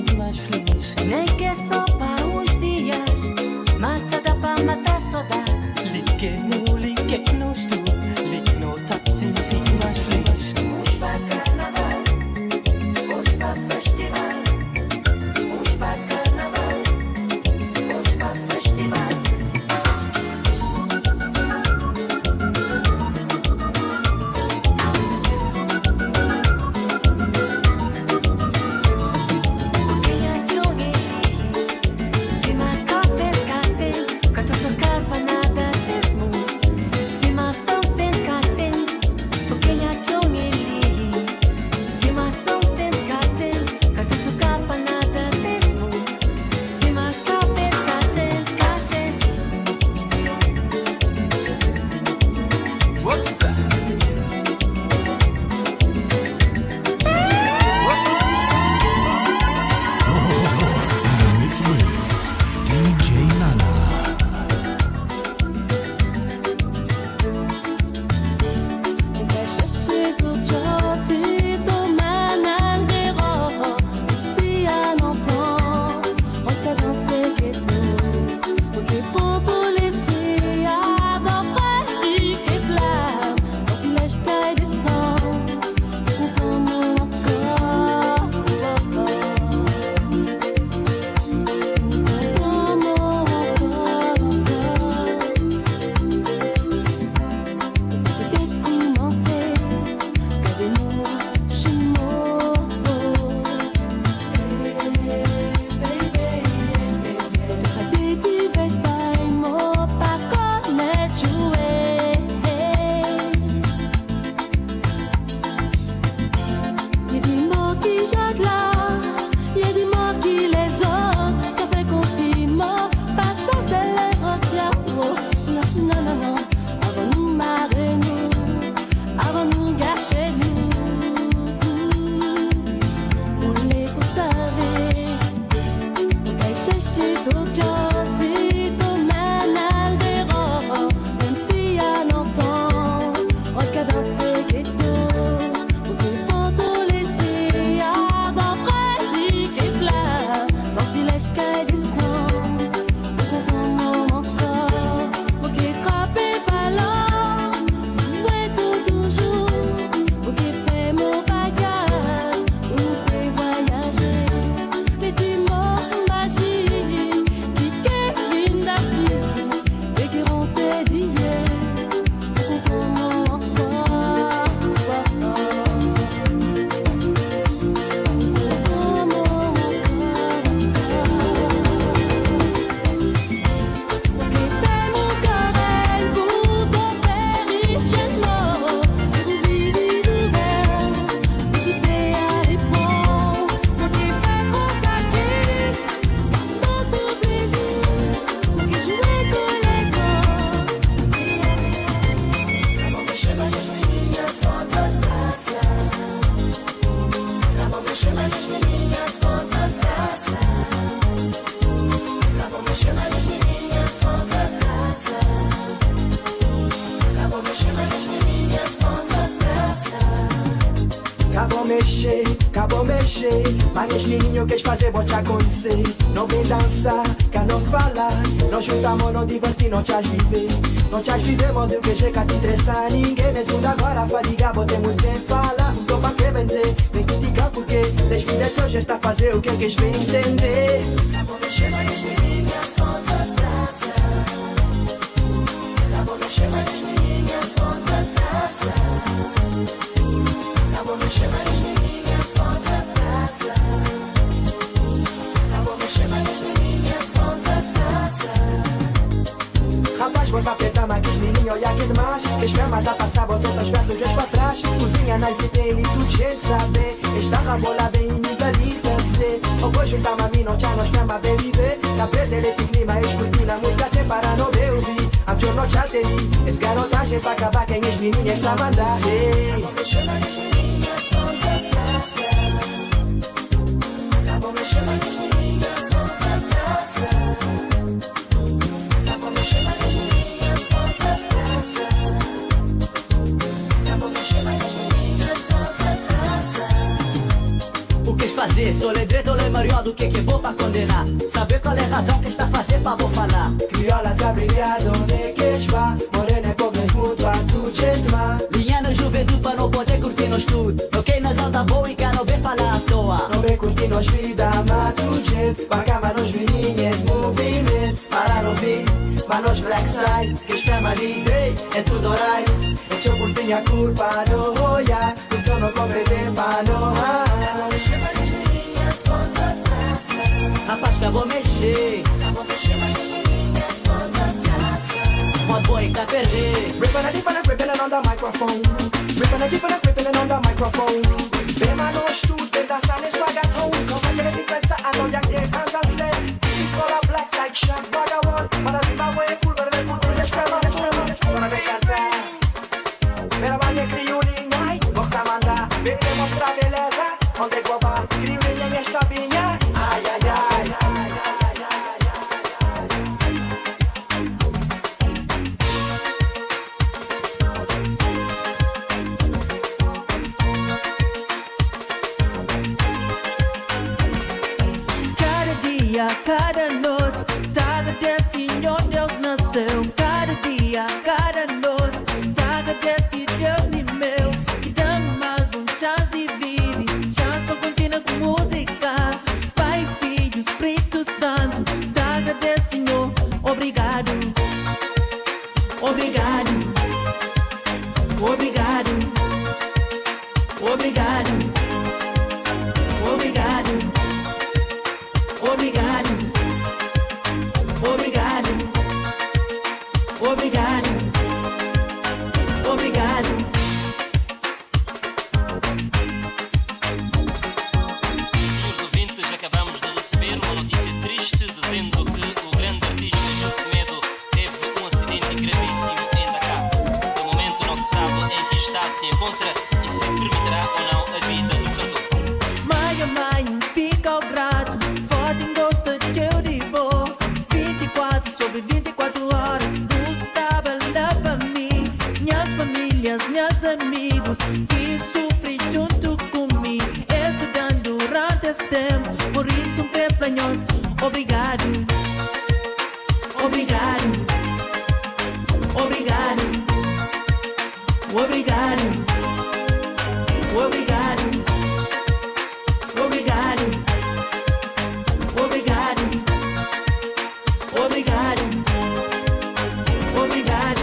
vou mexer. Mas os meninos queres fazer, vou te acontecer. Não vem dançar, quer não falar. Não juntamos, não divertir, não te as viver. Não te as viver, modo que chega a te estressar. Ninguém nesse mundo agora, fadiga, vou ter muito tempo falar. Não tô pra que vender, vem criticar porque desde vidas hoje está a fazer o que queres bem entender. Eu vou mexer mais os meninos, volta praça. Eu vou mexer mais os meninos, volta praça. Eu vou mexer mais os meninos, volta praça. Eu vou mexer mais os meninos, volta praça. Rapaz, bota apertar mais que os meninos, olha que demais. Que esperma dá passar, você tá esperto, já pra trás. Cozinha nas ideias, e tudo gente saber. Esta rabola bem inigalita dizer. Eu vou juntar mami, não tchau, nós esperma bem viver. Na perder esse clima, escutina, música tem para não ver ouvir. I'm sure not chat any. Esse garotagem pra acabar, quem os meninos tá mandar. Eu vou mexer mais os meninos, volta praça. Eu vou mexer mais os meninos, volta praça. Eu vou mexer mais os meninos, volta praça. Eu vou mexer mais os meninos, volta praça. O que fazer? Sou ledreto, lei maior do que vou pra condenar. Saber qual é a razão que está a fazer pra vou falar. Crioula tá brilhando, onde queres vá. Morena é pobre, muito a tu jetma. Linha na juventude pra não poder curtir nós tudo. Ok, nas alta boa e cá não vem falar à toa. Não vem curtir nós vida, mata o jet. Bacama nos meninos, movimento. Para não vir, mas nós black side. Que esperma ali, é tudo alright. É teu por minha culpa, não olhar. Então não compreender para não Eu vou mexer mais os meninos, volta praça. Rapaz, que eu vou mexer. Eu vou mexer mais os meninos, volta praça. Modo boy tá perder. Rippin' a deep and a rippin' on the microphone. Rippin' a deep and a rippin' on the microphone. Bem mas nós tudo tem dança nesse bagatão. Como é que é a diferença? I know you can't understand. This color black like Shaq Bagawan. Para viva way cool, para ver cool, let's go, let's go, let's go. Para ver cantar. Pero vai me crioulinha, ai, gosta mandar. Vem demonstrar beleza, onde é goba. Crioulinha nessa vinha, ai, ai, ai, ai. Cada noite, cada dia, Senhor Deus nasceu. Cada dia, cada noite, cada dia, Deus de meu. Que dá-me mais chance de viver, chance para continuar com música. Pai, Filho, Espírito Santo, cada dia, Senhor, obrigado. Obrigado. Obrigado. Obrigado. Obrigado. Obrigado, obrigado, obrigado, obrigado. Senhores ouvintes, acabamos de receber uma notícia triste dizendo que o grande artista Gil Semedo teve um acidente gravíssimo em Dakar. De momento não se sabe em que estado se encontra e se permitirá ou não a vida do cantor. Mãe, fica o grato. Forte gosta de eu de boa. 24 sobre 24 horas. Tu estava lá pra mim. Minhas famílias, meus amigos que sofrem junto comigo. Estudando durante esse tempo. Por isso, planhoso. Obrigado. Obrigado. Obrigado. Obrigado. Obrigado. Obrigado. Obrigado. Obrigado. Obrigado.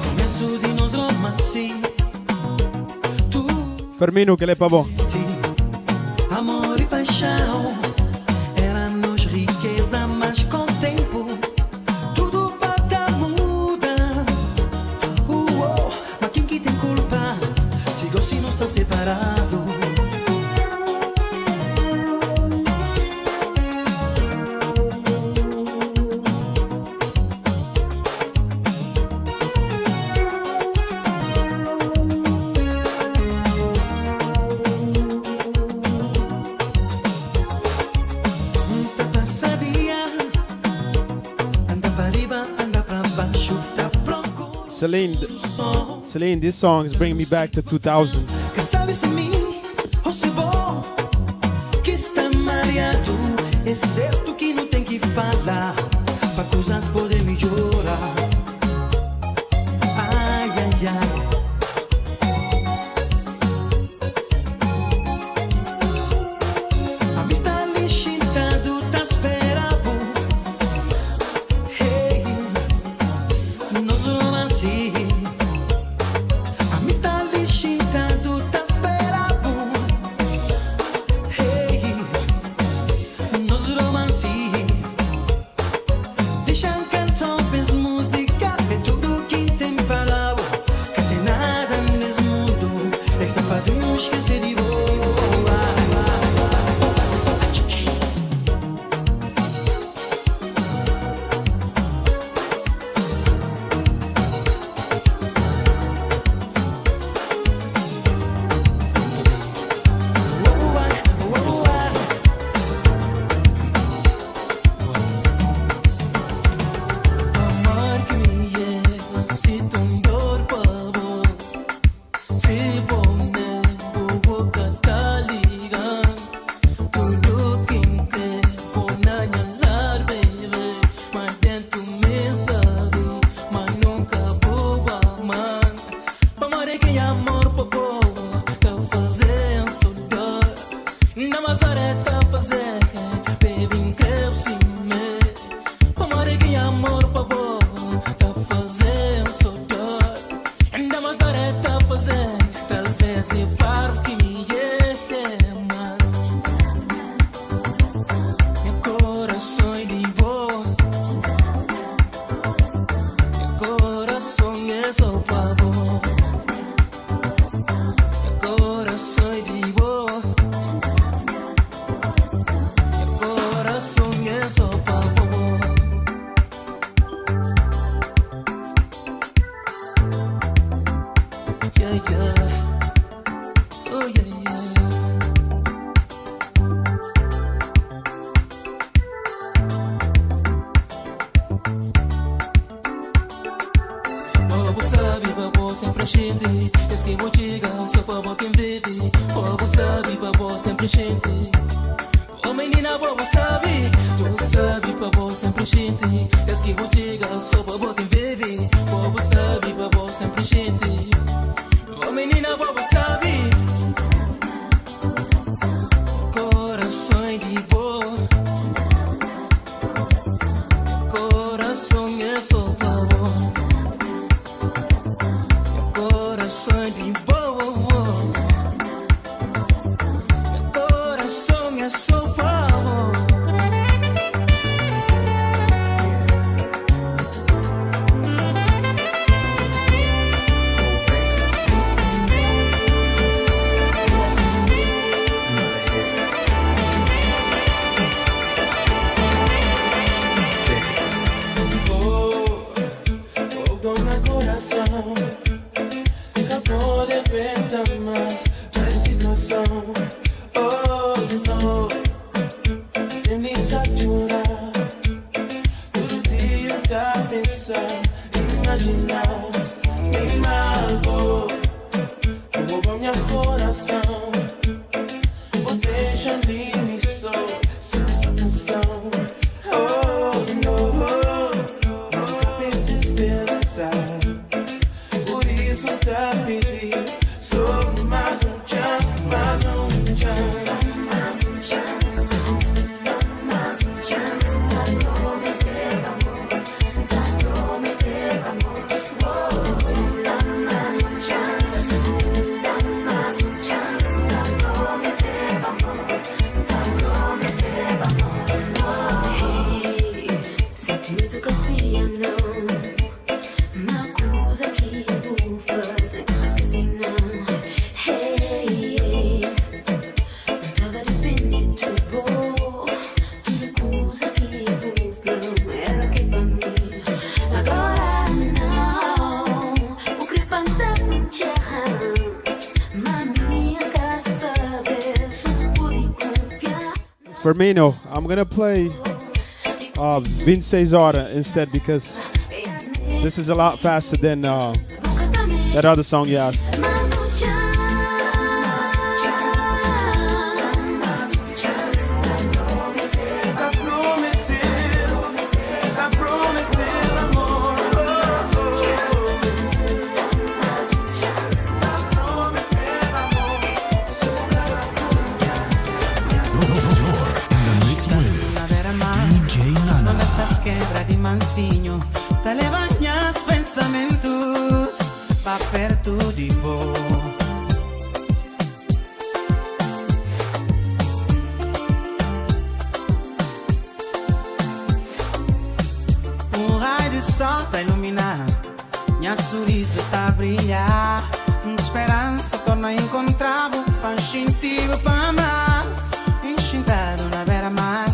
Começo de nos romance. Fermino, que lhe pa bom. Amor e paixão era-nos riqueza, mas com o tempo tudo pode mudar. Mas quem que tem culpa se gosto não está separado? Celine, this song is bringing me back to 2000s. Que sabe se mim ou se bom que está mareado. É certo que não tem que falar para coisas poder melhorar. Ai, ai, ai. A vista ali chintado tá esperando. Hey, nós vamos assim. A vista ali chintado tá esperando. Hey, nós vamos assim. Deixa cantar без música. É tudo que tem palavra. Que tem nada nesse mundo. É que tá fazendo esquecer de voar. Amor que me llega, se tão dor pavo. Se pone tu boca tá ligando. Tudo que quer pona nhalar, baby. Mas dentro me sabe, mas nunca vou amar. Amor é que amor povo tá fazendo saudade. Não mais hora tá fazendo, baby, incrível sim me. Amor é que amor povo tá fazendo saudade. Ainda mais hora tá fazendo, talvez é parvo que me erre mais. Meu coração é de boa. Meu coração é só pavor. Meu coração é de boa. Meu coração é só pavor. Yeah, yeah. Oh, yeah, yeah. Bobo sabe, bobo sempre gente. Es que vou chegar só para quem vive. Bobo sabe, bobo sempre gente. Oh menina, bobo sabe. Tu sabe, bobo sempre gente. Es que vou chegar só para quem vive. Bobo sabe, bobo sempre gente. Oh menina, bobo sabe. Coração é de boa. Coração é só pavor. Coração é de boa. Coração é só pavor. Dona coração, acabou de aguentar mais a situação. Oh não, tem me capturar. Todo dia tá pensando, imaginar. Me magoou, roubou minha coração. Ou deixa ali me só, sem essa canção. Oh não, nunca perdi esperança. Por isso tá pedindo só mais chance, mais chance. Mais chance, mais chance. Tá prometendo amor, tá prometendo amor. Dá mais chance, dá mais chance. Tá prometendo amor, tá prometendo amor. Hey, sentimento que eu cria não. Uma coisa que eu vou fazer, mas assim não. Hey, hey. Não tava dependendo de bom. Tudo coisa que eu vou fazer era que pra mim. Agora não. O crepanta um chance. Maminha, caso saber, só pude confiar. Firmino, I'm gonna play Vince Cesar instead because This is a lot faster than that other song you asked. Mansinho, te levanhas pensamentos para perto de boa. Raio de sol tá iluminar, minha sorriso tá a brilhar. Esperança torna encontrável, para instintivo para amar. Enxintado na beira-mar,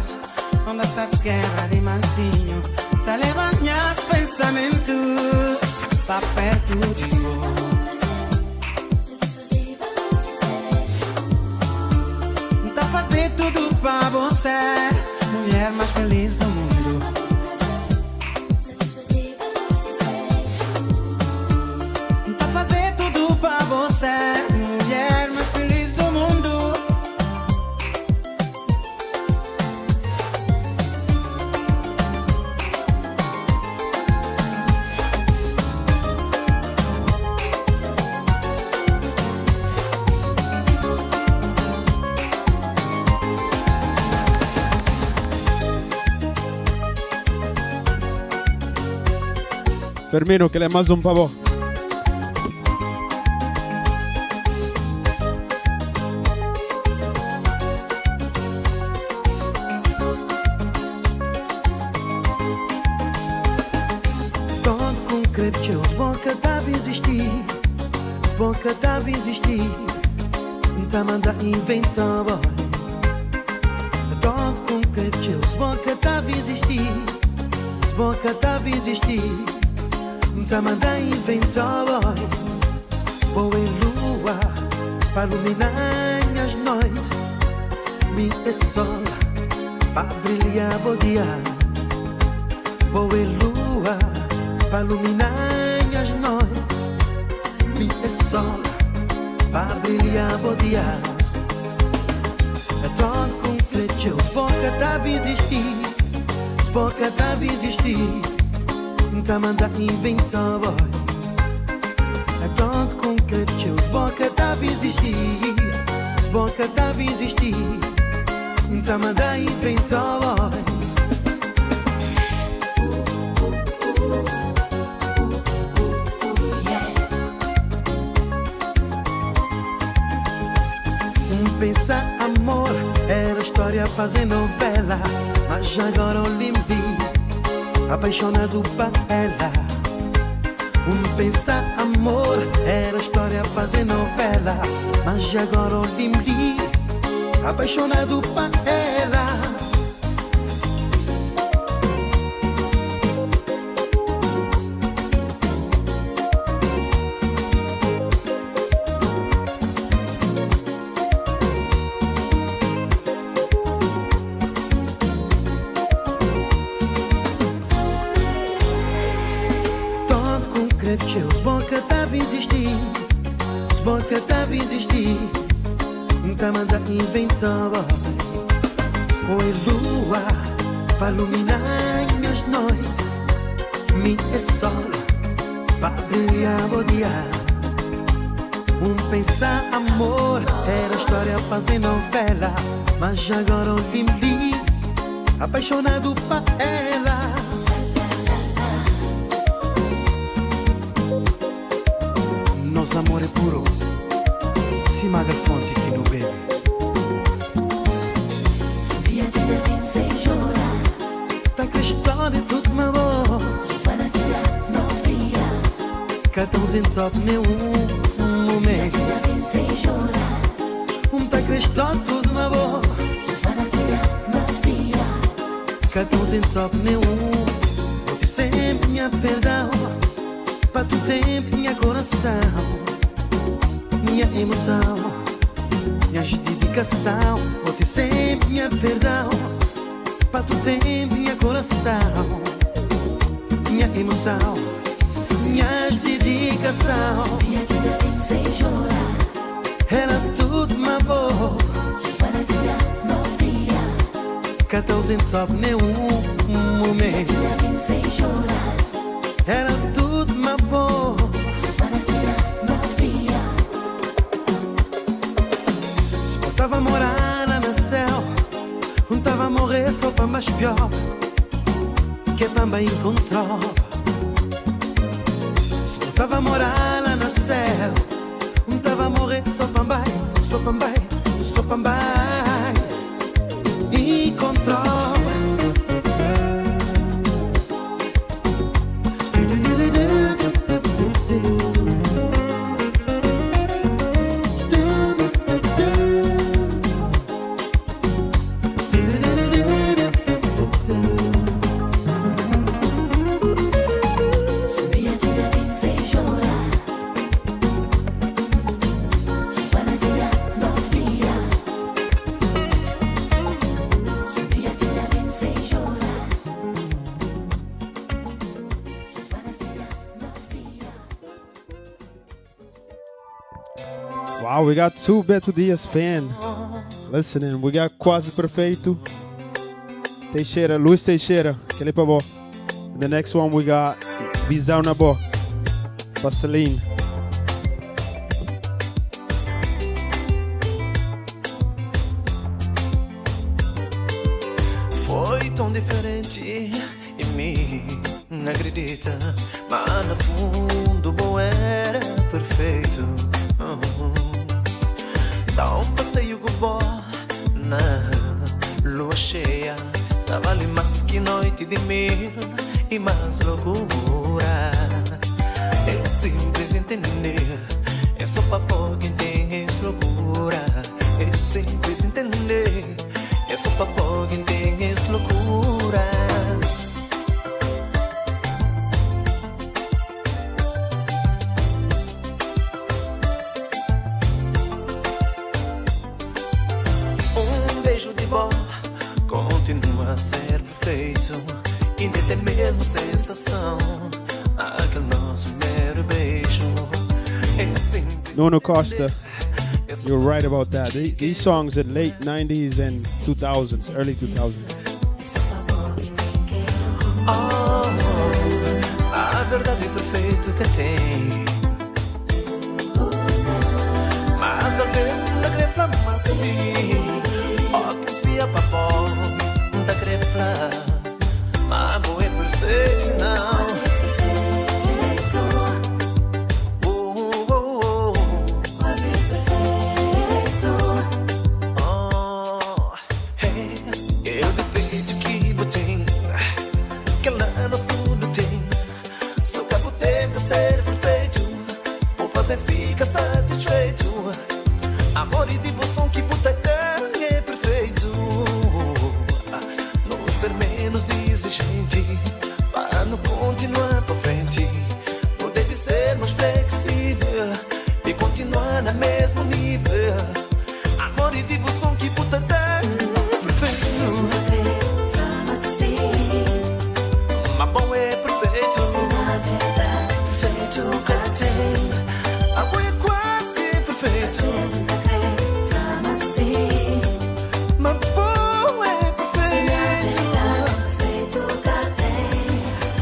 onde está de guerra de mansinho. Tá levando meus pensamentos pra perto de você. Tá fazer tudo pra você, mulher mais feliz do mundo. Tá fazer tudo pra você, mulher mais feliz do mundo. Fermino, que le más un pavo. Todo concreto que os boca deve existir, os boca deve existir, tá manda inventar boy. Todo concreto que os boca deve existir, os boca deve existir. Tá manda inventar boy. Boa lua para iluminar as noites, minha sol para brilhar o dia. Boa lua para iluminar as noites, minha sol para brilhar o dia. É tão concreto que os boca deve existir, os boca deve existir. Tá manda inventar boy. É tanto concreto que os boca deve existir, os boca deve existir. Tá manda inventar boy. Pensar amor era história fazer novela, mas agora eu lembrei, apaixonado por ela. Pensar amor era história fazer novela, mas agora eu lembrei, apaixonado por ela. Que os boca deve existir, os boca deve existir. Tá manda inventar oi lua para iluminar minhas noites, minha sol para brilhar o dia. Pensar amor era história fazer novela, mas agora eu lembrei, apaixonado por ela. Nosso amor é puro, se maga fonte que não bebe. Se um dia te vir sem chorar, tá que a história é tudo meu amor. Susana te dá novia, cada em top nenhum momento. Se um dia te vir sem chorar, tá que a história é tudo meu amor. Susana te dá novia, cada em top nenhum. Vou ter sempre minha perdão, pra tu tempo minha coração, minha emoção, minha dedicação. Vou ter sempre minha perdão, pra tu tempo minha coração, minha emoção, minhas dedicação. Sabia te dar sem chorar. Era tudo uma boa. Para tirar no dia. 14 top nenhum momento. Sem chorar. Era tudo uma boa. Para tirar no dia. Tava a morar lá na céu. Não tava a morrer só para mais pior. Que também encontrou. Tava a morar lá na céu. Não tava a morrer só para baixo. Só para baixo. Só para baixo. Encontrou. Wow, we got two Beto Dias fans listening. We got Quase Perfeito, Teixeira, Luis Teixeira, aquele pra bom. And the next one we got Visão na Boa, Vaseline. Foi tão diferente em mim, não acredita. Mas no fundo, bom, era perfeito. Dá um passeio com bom na lua cheia. Tava ali mais que noite de mil e mais loucura. É simples entender, é só pra pouco quem tem essa loucura. É simples entender, é só pra pouco quem tem essa loucura. Beijo de bom continua a ser perfeito. Ainda tem mesmo sensação. Aquele nosso primeiro beijo. É simples. Nuno Costa, you're right about that. These songs in late 90s and 2000s, early 2000s. Oh, a verdade perfeita que tem. Mas às vezes não reclama assim. Oh, que espia pra fora, não tá querendo falar. Mas amor é perfeito, não. Oh, oh, oh. Quase perfeito. Oh, hey, eu defeito que botei. Que lá nós tudo tem. Só que eu tento ser perfeito. Vou fazer fica satisfeito. Amor e devoção que puta é perfeito. Não ser menos exigente para não continuar pra frente. Não deve ser mais flexível e continuar no mesmo nível. Amor e devoção que puta é perfeito. Mas bom é perfeito. Feito que tem. Amor é quase perfeito. Mas bom é perfeito.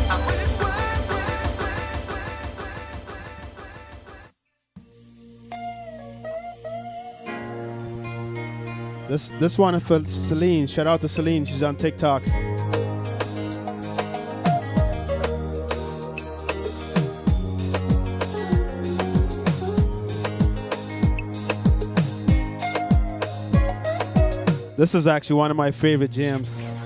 Amor é quase. This one is for Celine. Shout out to Celine. She's on TikTok. This is actually one of my favorite jams.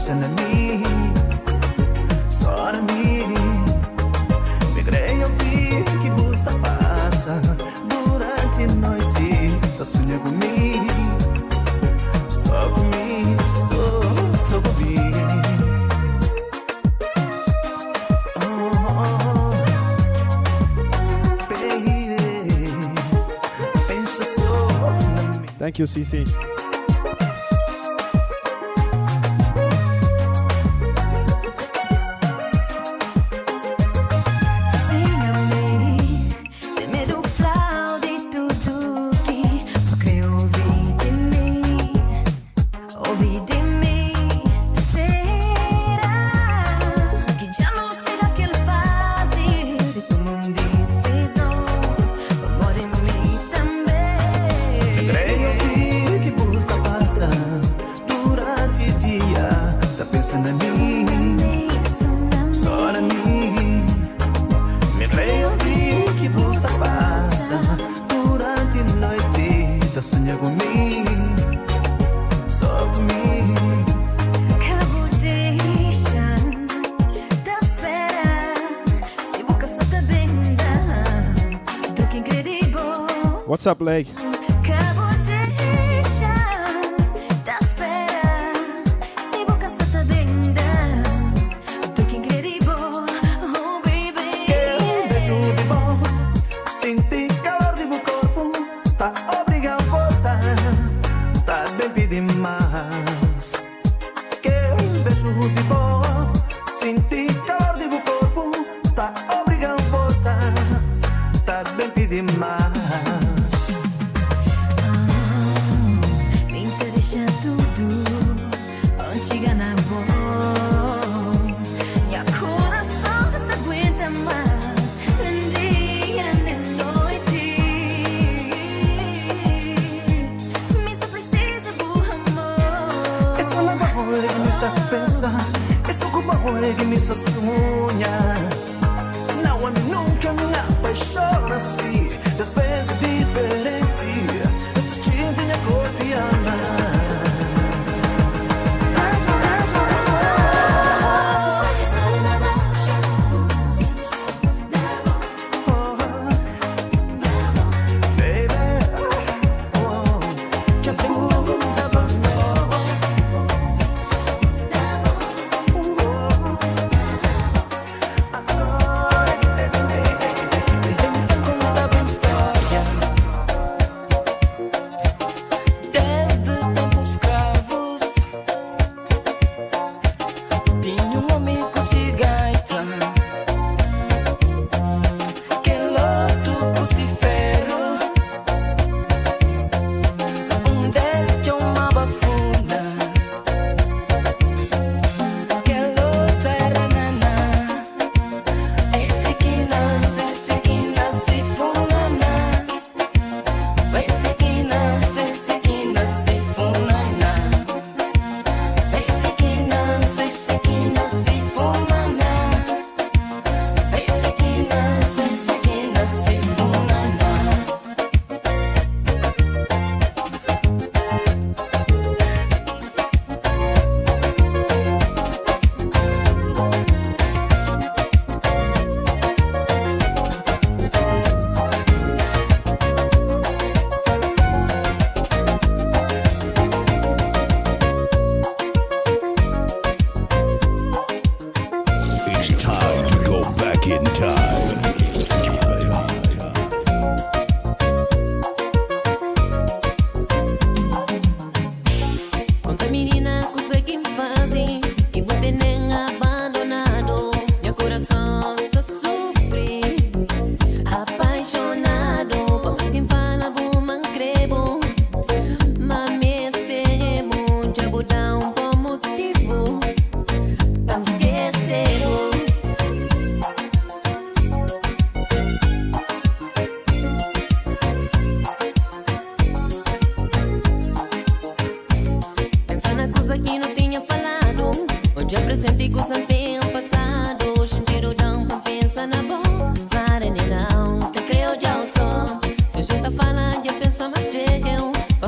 pensando em mim, só em mim. Me creio ouvir que você passa durante a noite, tá sonhando comigo, só comigo, só comigo. Thank you, CC. What's up, Leg?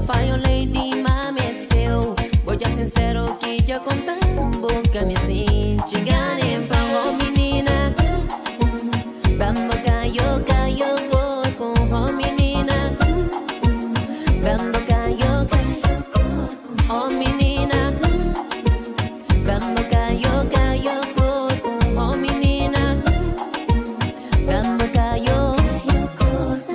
Fire lady, mami, es teu. Voy a sincero que ya contamos. boca me sente ganhando pra uma menina. Vamos caio, caio, corpo, oh menina. Vamos caio, caio, oh menina. Vamos caio, caio, corpo, oh menina. Vamos caio, caio, corpo.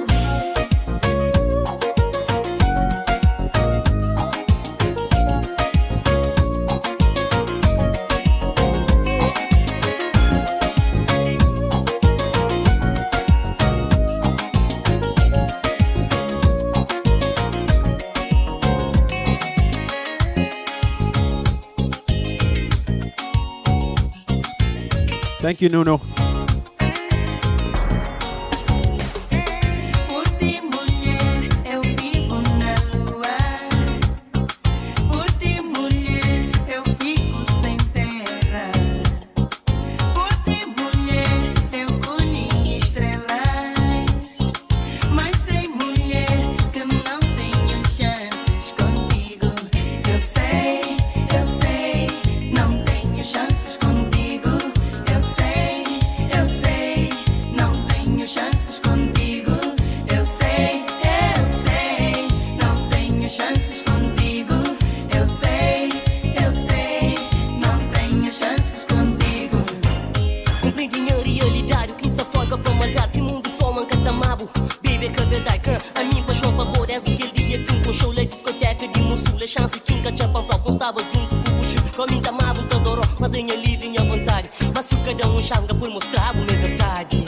Thank you, Nuno. Por ti, mulher, eu vivo na lua. Por ti, mulher, eu fico sem terra. Por ti, mulher, eu colhi estrelas. Mas sei, mulher, que não tenho chances contigo. Eu sei, não tenho chances contigo. Eu sei, não tenho chances contigo. Eu sei, não tenho chances contigo. Eu sei, não tenho chances contigo. Compreende a realidade, o que está fora para mandar. Se mundo for manca tamabo, baby, que verdade que a minha paixão para por essa aquele dia que um show na discoteca de Mossul. A chance que nunca tinha para falar, não estava junto com o Buxo. Para mim tamabo, todo mas em livre, em vontade. Mas se cada um xanga por mostrar a minha verdade.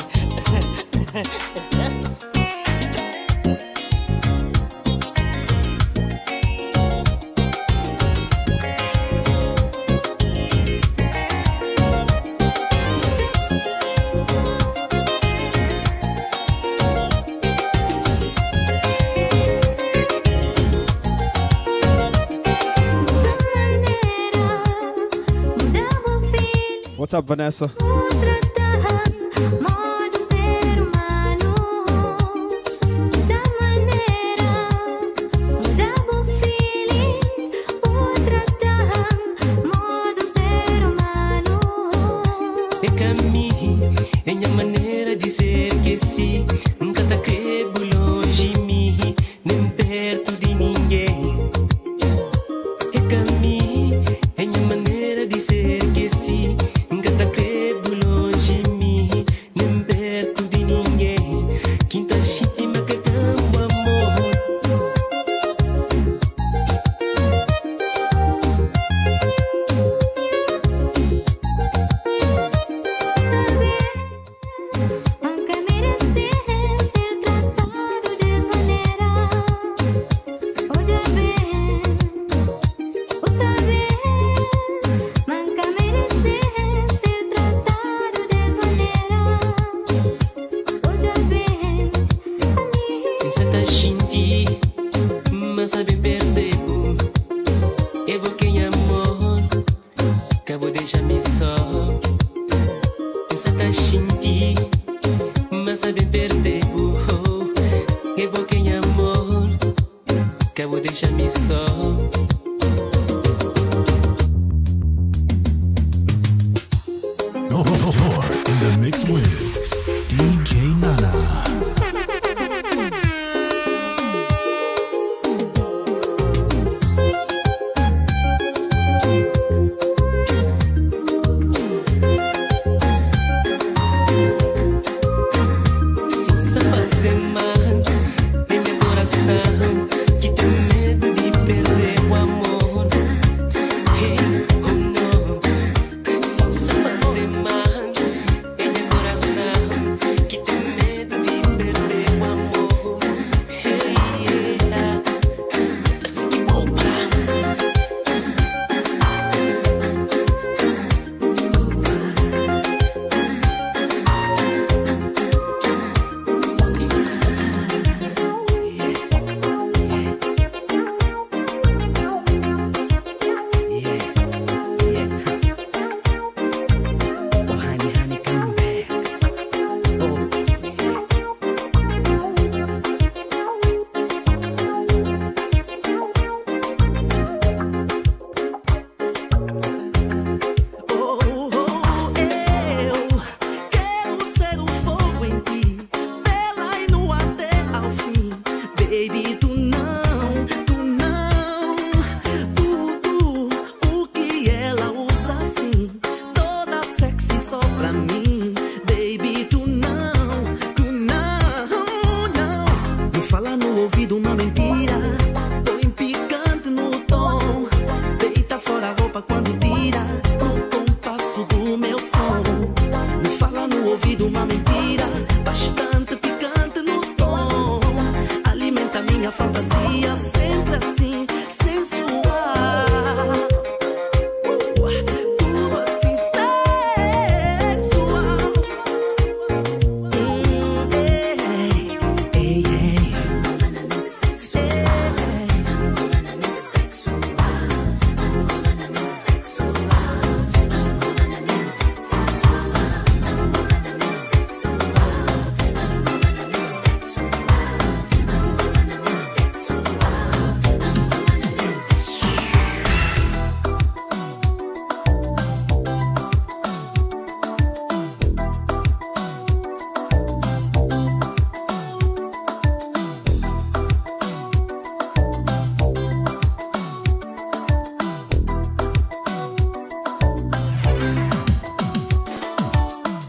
What's up, Vanessa? Modo ser humano, da maneira, mudava o feeling, outra modo ser humano. É caminho, é minha maneira de ser que sim. Nunca tá crebo longe de mim, nem perto de ninguém. É caminho, é minha maneira de ser que sim. Nunca tá crebo longe de mim, nem perto de ninguém. Quinta chite me catando amor. Nunca merecer ser tratado dessa maneira. Oye bem, o saber. Nunca merecer ser tratado dessa maneira. Oye bem, a mim. Pensa tá xinti, mas sabe perder. Eu vou quem amor, acabou deixar-me só. Pensa tá xinti, mas sabe perder. Eu vou quem amor, acabou deixar-me só. You're in the mix with DJ Nana. Se fazer mal em meu coração, que tem medo de perder o amor. raiva quando tira o compasso do meu som. Me fala no ouvido uma mentira, bastante picante no tom. Alimenta minha fantasia, sempre assim, sensual. Tudo assim sexual.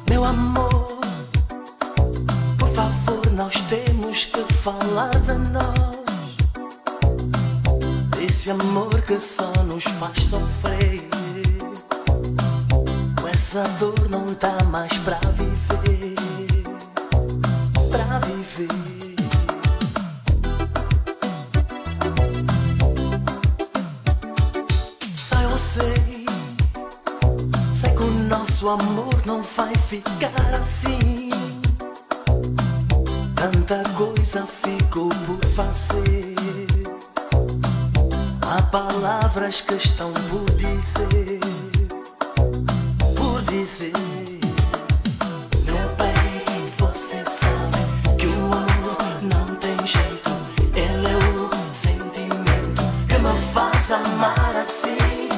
Meu amor, por favor, nós temos que falar de nós. Esse amor que só nos faz sofrer. Com essa dor não dá mais pra viver. Pra viver. Só eu sei que o nosso amor não vai ficar assim. Tanta coisa ficou por fazer. Há palavras que estão por dizer. Por dizer. Meu bem, você sabe que o amor não tem jeito. Ele é o sentimento que me faz amar assim.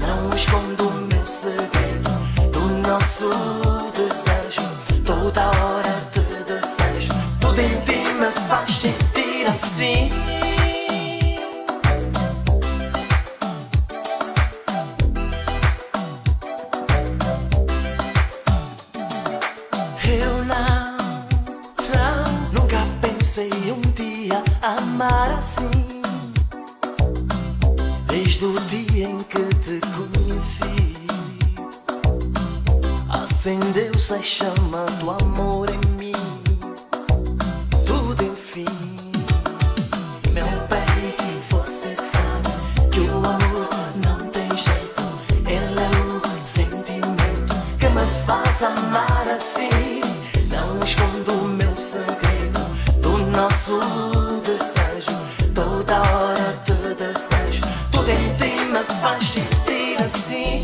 Não escondo o meu segredo, do nosso desejo. Toda hora te desejo. Tudo em ti me faz sentir assim. Eu nunca pensei um dia amar assim. Desde o dia em que te conheci, acendeu-se a chama do amor em mim. Tudo enfim. Meu bem, você sabe que o amor não tem jeito. Ele é o sentimento que me faz amar assim. Não escondo o meu segredo, do nosso desejo. Toda hora te desejo. Tudo em ti me faz sentir assim.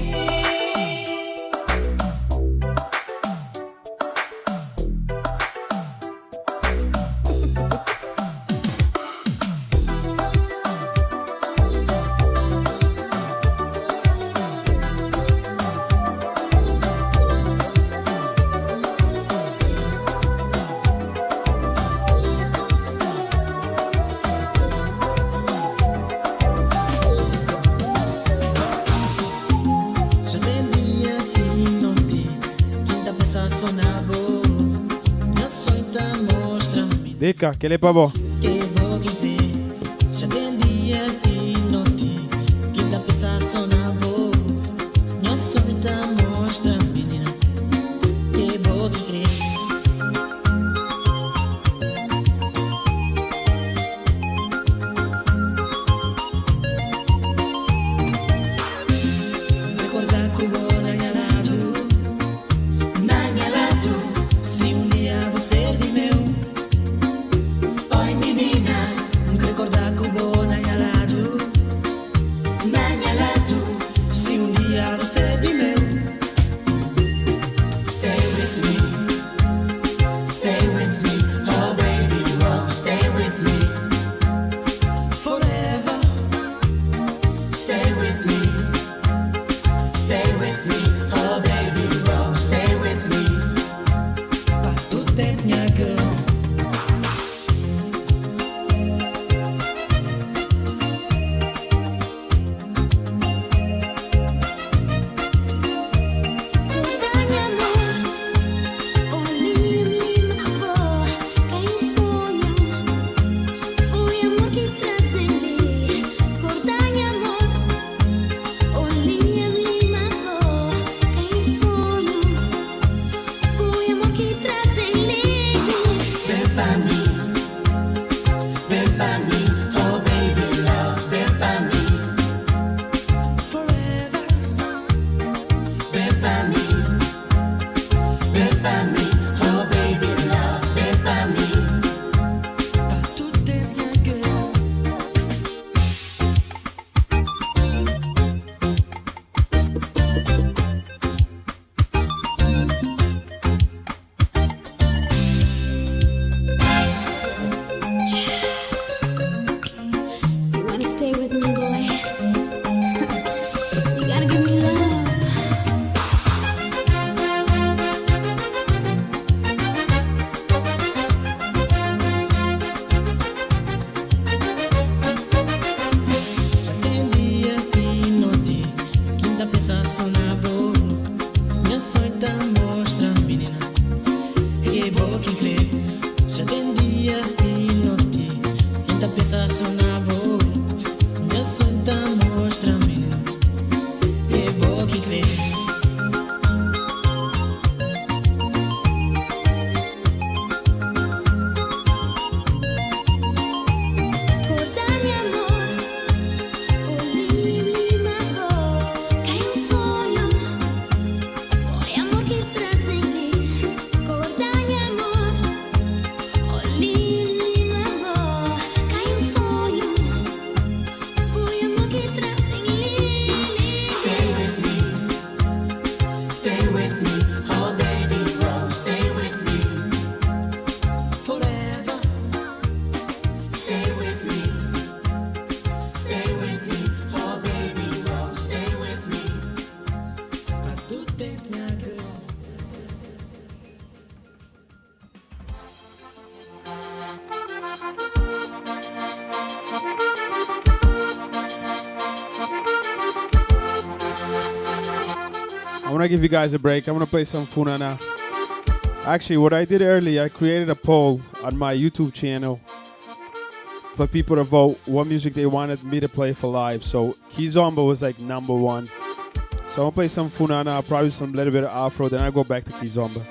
Dica, ¿qué le pavo? Se um dia você de meu, oi menina, recordar que o bom na lado, se um dia você de meu. Stay with me, oh baby, oh, stay with me, forever. Stay with me, oh baby, oh, stay with me. Minha girl. pensa só na boa. Minha sonho tá mostra, menina. E é boa quem crê. Já tem dia e noite. Quem tá pensa só na boa. Minha sonho tá mostra, menina. E é boa quem crê. I want to give you guys a break. I'm going to play some Funana. Actually, what I did earlier, I created a poll on my YouTube channel for people to vote what music they wanted me to play for live. So Kizomba was like #1. So I'm going to play some Funana, probably some little bit of Afro, then I go back to Kizomba.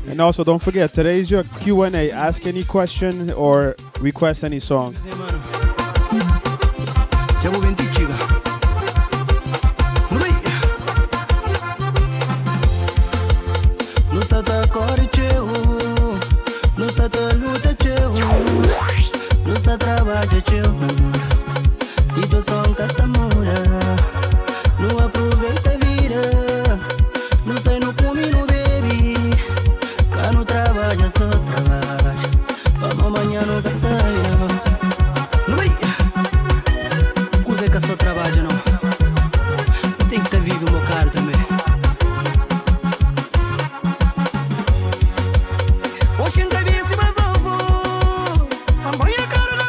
And also, don't forget, today's your Q&A. Ask any question or request any song. Trabalha teu, situação que está mura. Não aproveita a vida. Não sai no come no baby. Cá no trabalha só trabalha. Vamos amanhã não vai sair. Não vai. Coisa que só trabalha não. Tem que ter vivo meu caro também. Oxe, entrevista mas eu vou. Amanhã caro na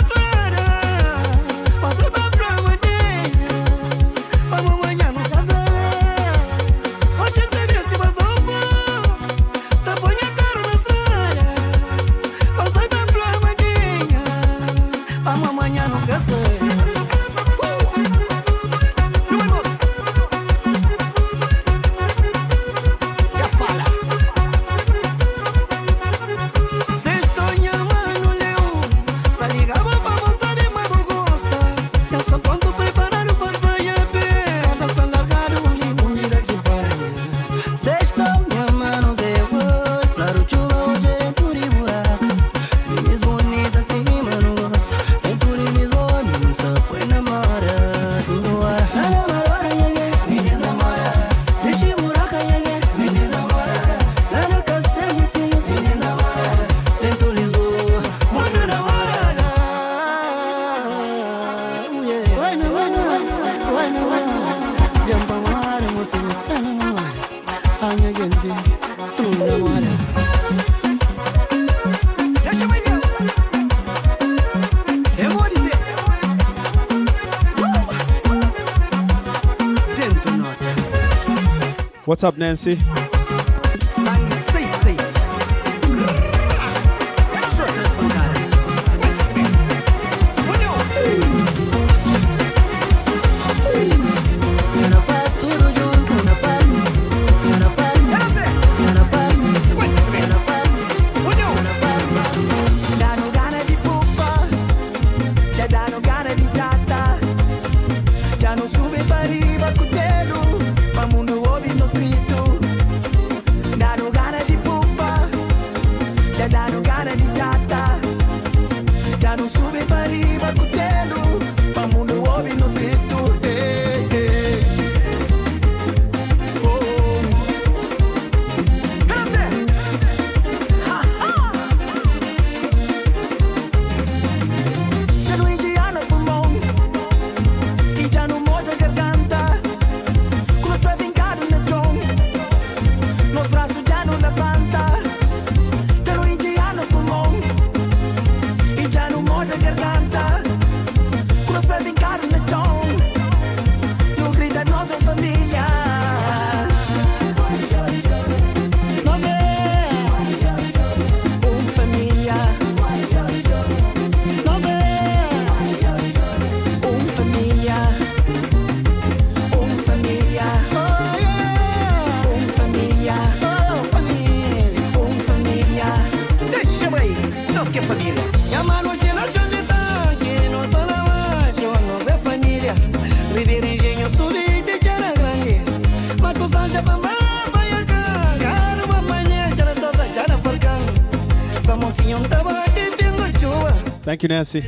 What's up, Nancy? Thank you, Nancy.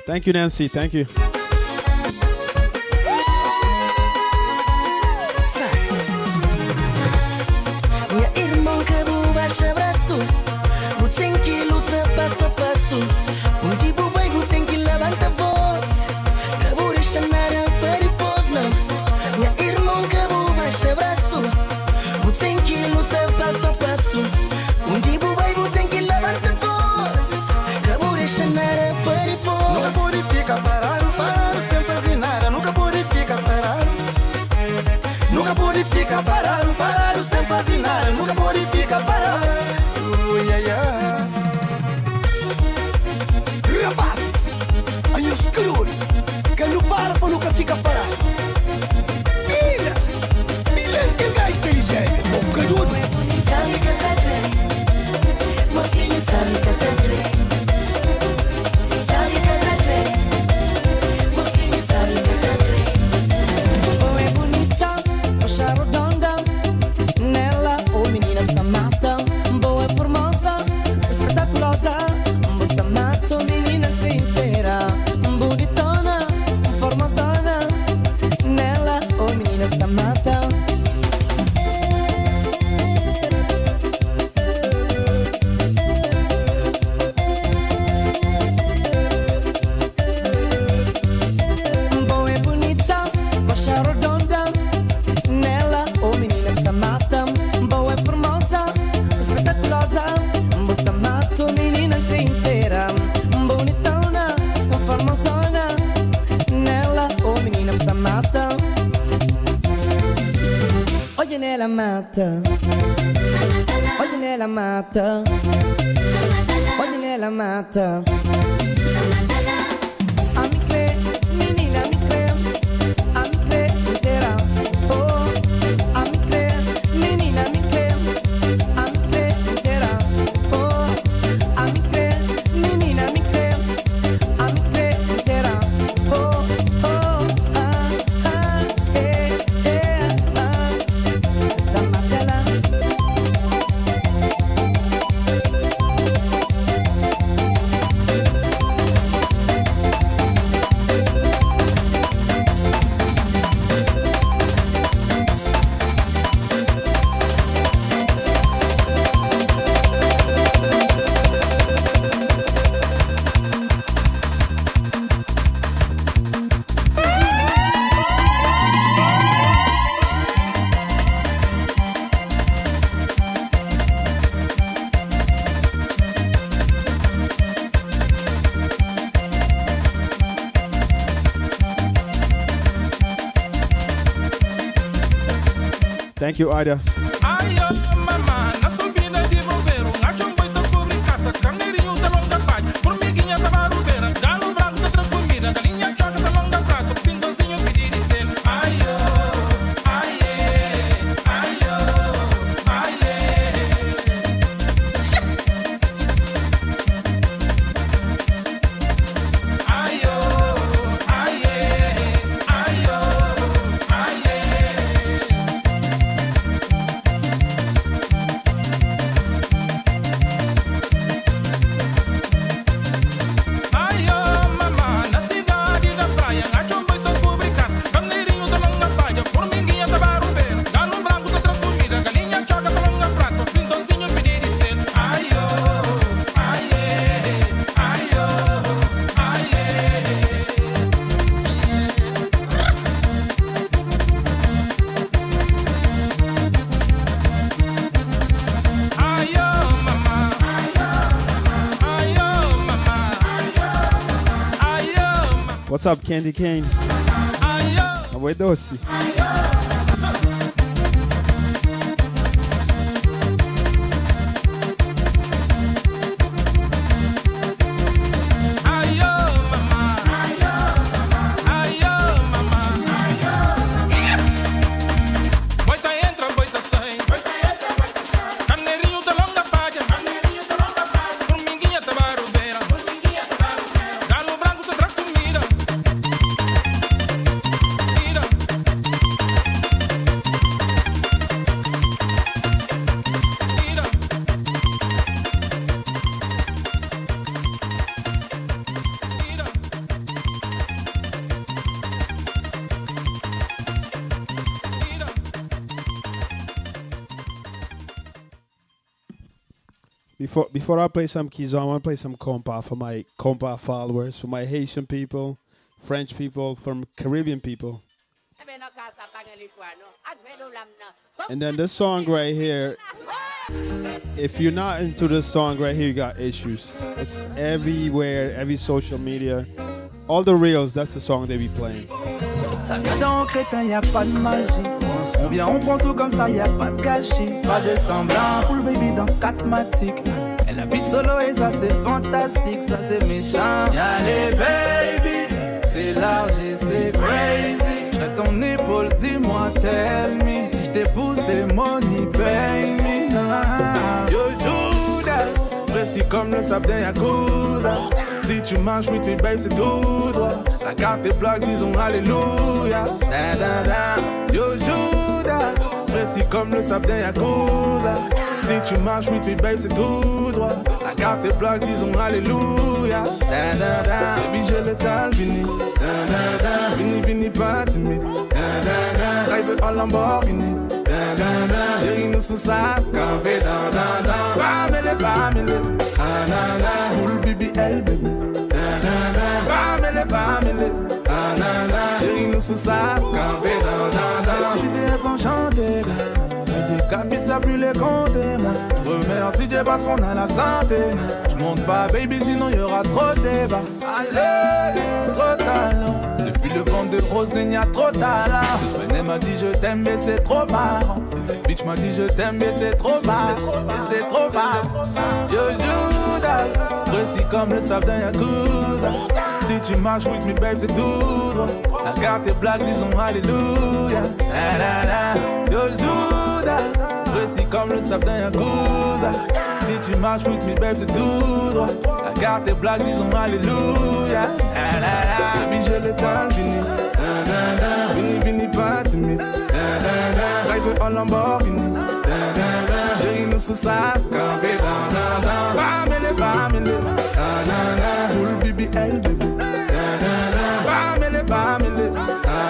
Thank you, Nancy. Thank you. Minha irmã que baixa abraço, o tem que luta passo a passo. Tipo vai o tem que levanta a voz, que vou deixar nada para depois não. Minha irmã que baixa abraço, o tem que luta passo a passo. Tipo vai o tem que levanta a voz, que vou deixar nada para depois. Nunca pode ficar parado sem fazer nada. Nunca pode ficar parado. Nunca pode ficar parado. mata, boa e formosa, espetaculosa. Você mata menina inteira, bonitona, formosona. Nela, oh menina, você mata. Boa e bonita, coxa redonda. Nela, oh menina, você mata. Boa e formosa, espetaculosa. Você mata menina inteira, bonitona, formosona. Nela, oh menina, você mata. Oye nela mata. Oye nela mata. Oye nela mata. A mi cree, menina, a mi cree inteira. Oh, a mi cree, menina, a mi cree inteira. Oh, a mi cree, menina, a mi cree inteira. Oh, oh, ah, ah, ah. Da Matela. Thank you, Ida. Ai, oh, mamá, na subida de bombeiro, acho um boi tão cobre caça, carneirinho da longa palha, formiguinha da barubeira, galo branco da tranquilida, galinha choca da longa prato, pindãozinho pedir e selo. Ai, oh, ai, ai, oh, ai, ai, oh, ai, ai, oh, ai, ai, oh, mamá, na cidade da praia, acho um boi tão cobre caça, carneirinho da longa palha, formiguinha da barubeira, galo branco da tranquilida, galinha choca da longa prato, pindãozinho pedir e selo. Ai, oh, ai, ai, oh, ai, ai, oh, mamá, ai, oh, mamá, ai, oh, mamá. What's up, Candy Cane? Oi, doce. Ai, oh, mamá, ai, oh, mamá. Boita entra, boita sai, carneirinho da longa palha, formiguinha da barubeira, galo branco da tracomira. Before I play some Kizomba, I want to play some compa for my compa followers, for my Haitian people, French people, from Caribbean people. And then this song right here, if you're not into this song right here, you got issues. It's everywhere, every social media. All the reels, that's the song they be playing. Ça vient d'un crétin, y a pas de magie. On vient, on prend tout comme ça, y a pas de gâchis. Pas de semblant, full baby dans 4 matiques. Elle habite solo et ça c'est fantastique, ça c'est méchant. Y'a les baby, c'est large et c'est crazy. J'ai ton épaule, dis-moi, tell me. Si j't'ai poussé, money, pay me. Yo Judas, précis comme le sable d'un Yakuza. Si tu marches with me, babe, c'est tout droit. Ta carte est bloquée, disons alléluia. Da, da, da. Yo Judas, précis comme le sable d'un Yakuza. Si tu marches with me babe c'est tout droit. La garde tes plaques disons alléluia. Da, da, da. Baby j'ai l'étal vini. Da, da, da. Vini vini pas timide. Da, da, da. Drive en Lamborghini. Da, da, da. Chérie nous sous sa campé. Da, da, da. Bamele bamele. Da, da, da. Full BBL baby. Da, da, da. Bamele. Da, da, da. Chérie nous sous sa campé. Da, da, da. JDF enchanté. Capi ça plus les compter. Remercie Dieu parce qu'on a la santé. Je monte pas baby sinon y'aura trop de débat. Allez, trop talent. Depuis le vent de rose il y a trop de talent. Ce semaine elle m'a dit je t'aime mais c'est trop marrant. Cette bitch m'a dit je t'aime mais c'est trop marrant. Mais c'est trop marrant. Yo Judas, précis comme le sable d'un Yakuza. Si tu marches with me babe c'est tout droit. La carte est black disons alléluia. La, la, la. Yo Judas, précis comme le sable d'un Yakuza. Si tu marches with me babe c'est tout droit. La carte est black disons alléluia. La, la, la. Baby j'ai l'étal vini. Da, da, da. Vini vini pas timide. Da, da, da. Drive en Lamborghini. Da, da, da. Chérie nous sous sa campé. Da, da, da. Bamele. Da, da, da. Full BBL baby. Da, da, da. Bamele. Da,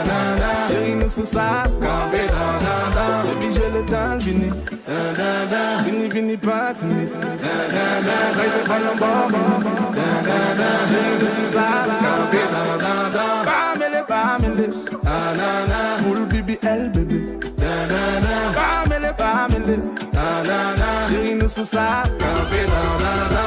da, da. Chérie nous sous sa campé. Da, da, da. Baby j'ai l'étal vini. Da, da, da. Vini vini pas timide. Da, da, da. Drive en Lamborghini. Da, da, da. Chérie nous sous sa campé. Da, da, da. Bamele. Da, da, da. Full BBL baby. Da, da, da. Bamele. Da, da, da. Chérie nous sous sa campé. Da, da, da.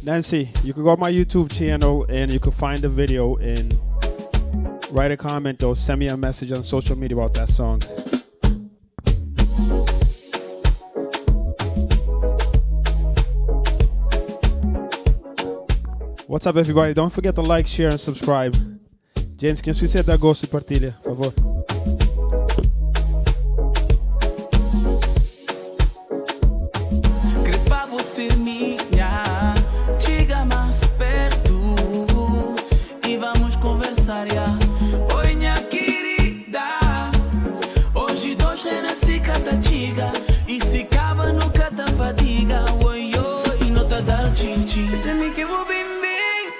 Nancy, you can go on my YouTube channel and you can find the video and write a comment or send me a message on social media about that song. What's up everybody? Don't forget to like, share and subscribe. Gente, quem esquecer dá gosto e partilha, por favor. Ese mi que vou bem bem,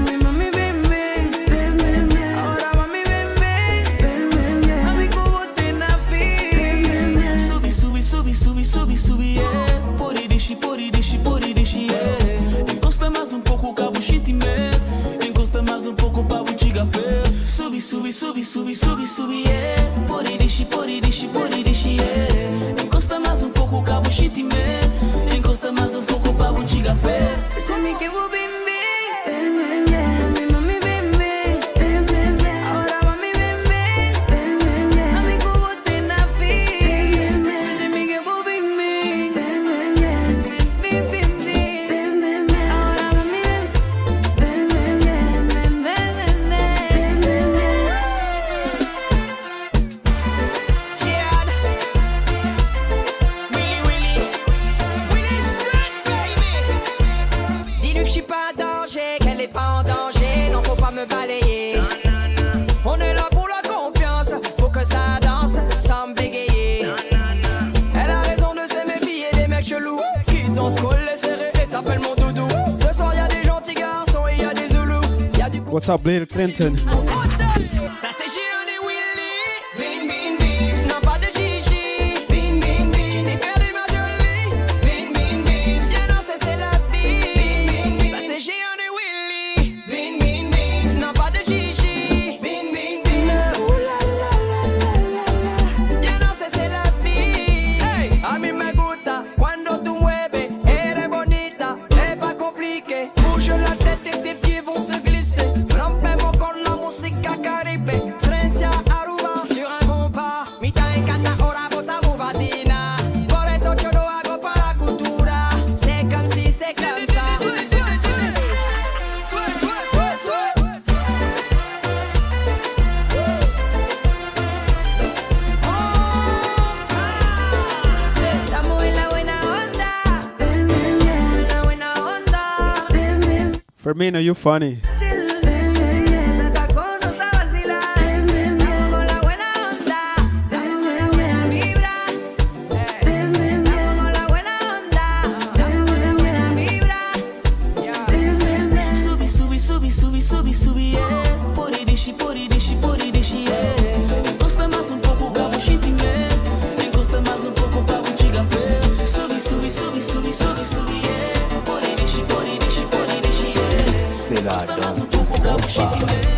mi mami bem bem, ahora mami bem bem, amigo bote na fim. Subi, yeah. Pori deixi, yeah. Encosta mais pouco, cabo sentimento. Encosta mais pouco, pra o tiga pé. Subi, yeah. Pori deixi, yeah. Encosta mais pouco, cabo sentimento. Encosta mais pouco, pra o tiga pé. Se me que vou bem bem, mi mami bem, ahora mami bem, amigo bote na fim. Se me que vou bem ahora mami Dis-lui que je suis pas en danger, qu'elle est pas en danger, non faut pas me balayer. On est là pour la confiance, faut que ça danse sans me bégayer. Elle a raison de se méfier des mecs chelous qui dansent collés serrés et t'appellent mon doudou. Ce soir y'a des gentils garçons et y'a des zoulous. Y'a du What's up, Bill Clinton? Ça c'est Gion et Willy. Bing bing bing. Non pas de Gigi. Bing bing bing. Tu t'es perdu ma jolie. Bing bing bing. Viens danser c'est la vie. Bing bing bing. Ça c'est Gion et Willy. Bing bing bing. Non pas de Gigi. Bing bing bing. Ouh la la la la la. Viens danser c'est la vie. Hey, a mí me gusta cuando tú mueves. Eres bonita. C'est pas compliqué. Firmino, you funny. Subi, yeah. Pori dishi, yeah. Encosta mais pouco, cabo sentimento. Encosta mais pouco, cabo tiga pé. Subi, yeah. Pori dishi, yeah. Encosta mais pouco, cabo sentimento.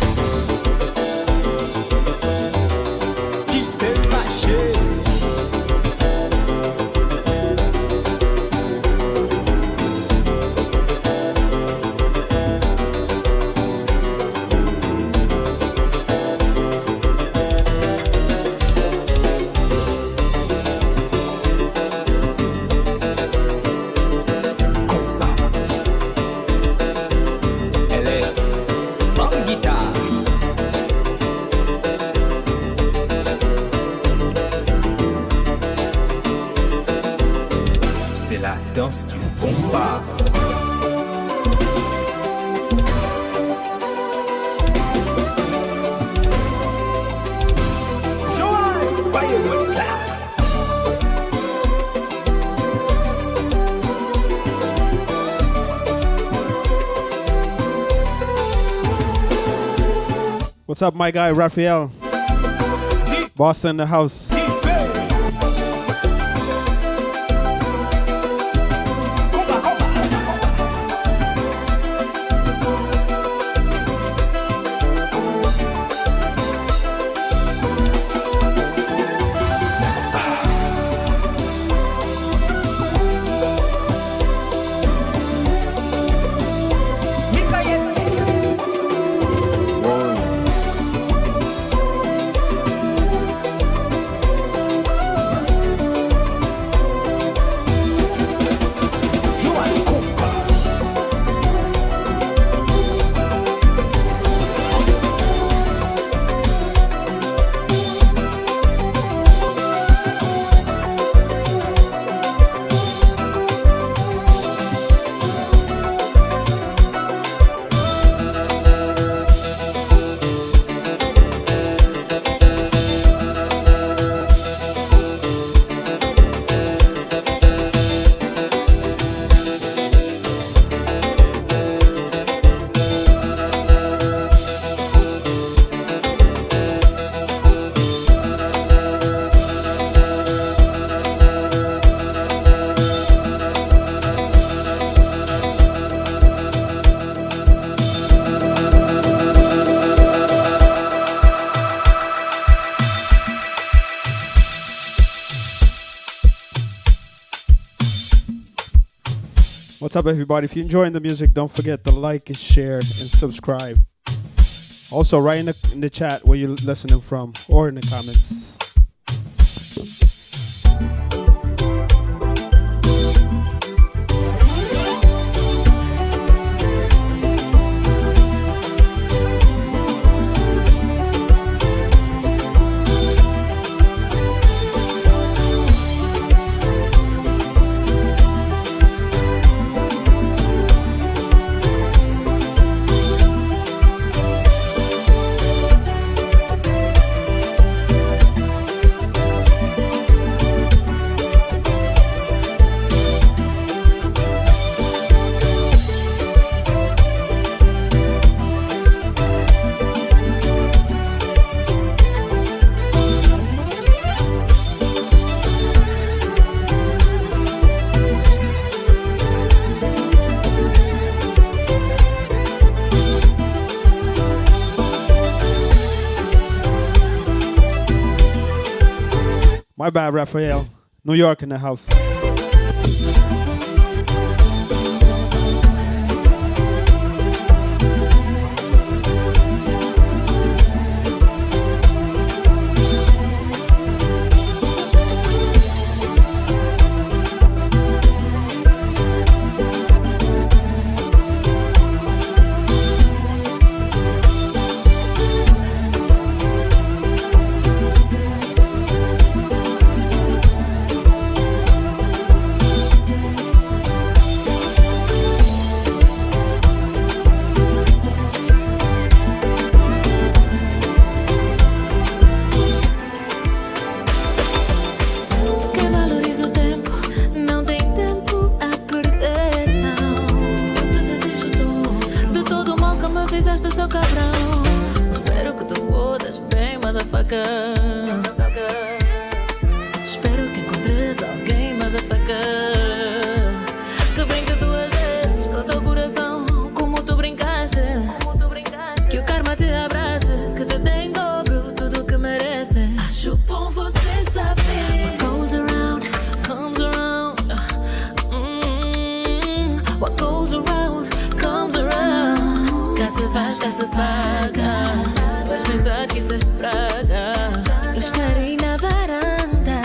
Danse du combat. Joy, Bayou Cloud. What's up, my guy, Raphael? Boston in the house. What's up, everybody? If you're enjoying the music, don't forget to like and share and subscribe. Also, write in the chat where you're listening from or in the comments. My bad, Raphael. New York in the house. fizeste só cabrão. Espero que te fodas bem, motherfucker. Espero que encontres alguém, motherfucker, que brinque duas vezes com o teu coração, como tu brincaste. Que o karma te abrace, que te dê em dobro tudo o que merece. Acho bom você saber. What goes around, comes around. What goes around, comes around. Cá se faz, cá se paga. Vais pensar que isso é praga. Eu estarei na varanda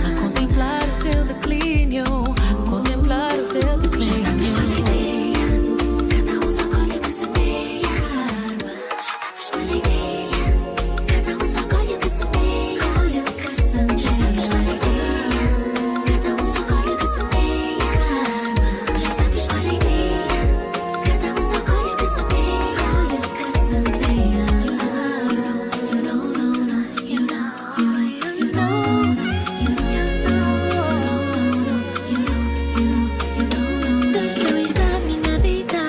a contemplar o teu declínio, contemplar o teu declínio. Cada um só colhe o que semeia. Já sabes qual é a ideia. Cada um só colhe o que semeia. Colhe o que semeia. Já sabes qual é a ideia. Cada um só colhe o que semeia. Já sabes qual é a ideia. Cada um só colhe o que semeia. Colhe o que semeia. You know, you know, you know. Destruís da minha vida,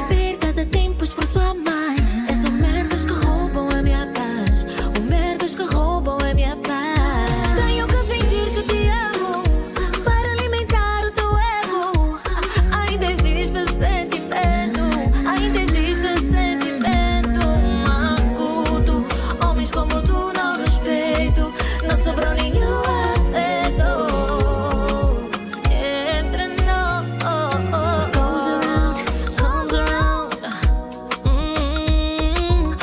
perda de tempo, esforço a mais. És o merdas que roubam a minha paz, o merdas que roubam a minha paz. Tenho que fingir que te amo para alimentar o teu ego. Ainda existe sentimento, ainda existe sentimento. Agudo, homens como tu não respeito, não sobrou nenhum afeto entre nós. What goes around, comes around.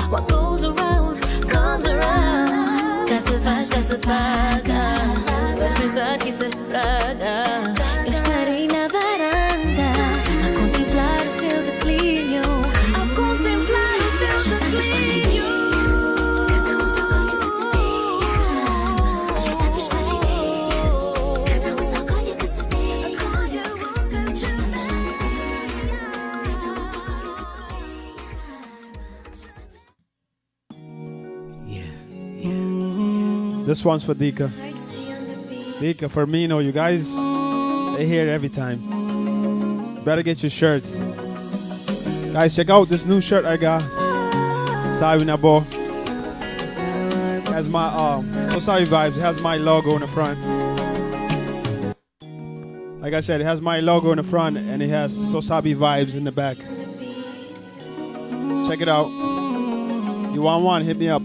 What goes around, comes around. Cá se faz, cá se paga. Vais pensar que isso é praga. Eu estarei na varanda a contemplar o teu declínio, a contemplar o teu declínio. Cada um só colhe o que semeia. Já sabes qual é a ideia. Cada um só colhe o que semeia. Colhe o que semeia. Já sabes qual é a ideia. Cada um só colhe o que semeia. This one's for Dika. Dika, Firmino, you guys, they hear it every time. Better get your shirts. Guys, check out this new shirt I got. Sabi Nabo. Has my So Sorry Vibes. It has my logo in the front. Like I said, it has my logo in the front and it has So Sabi Vibes in the back. Check it out. You want one? Hit me up.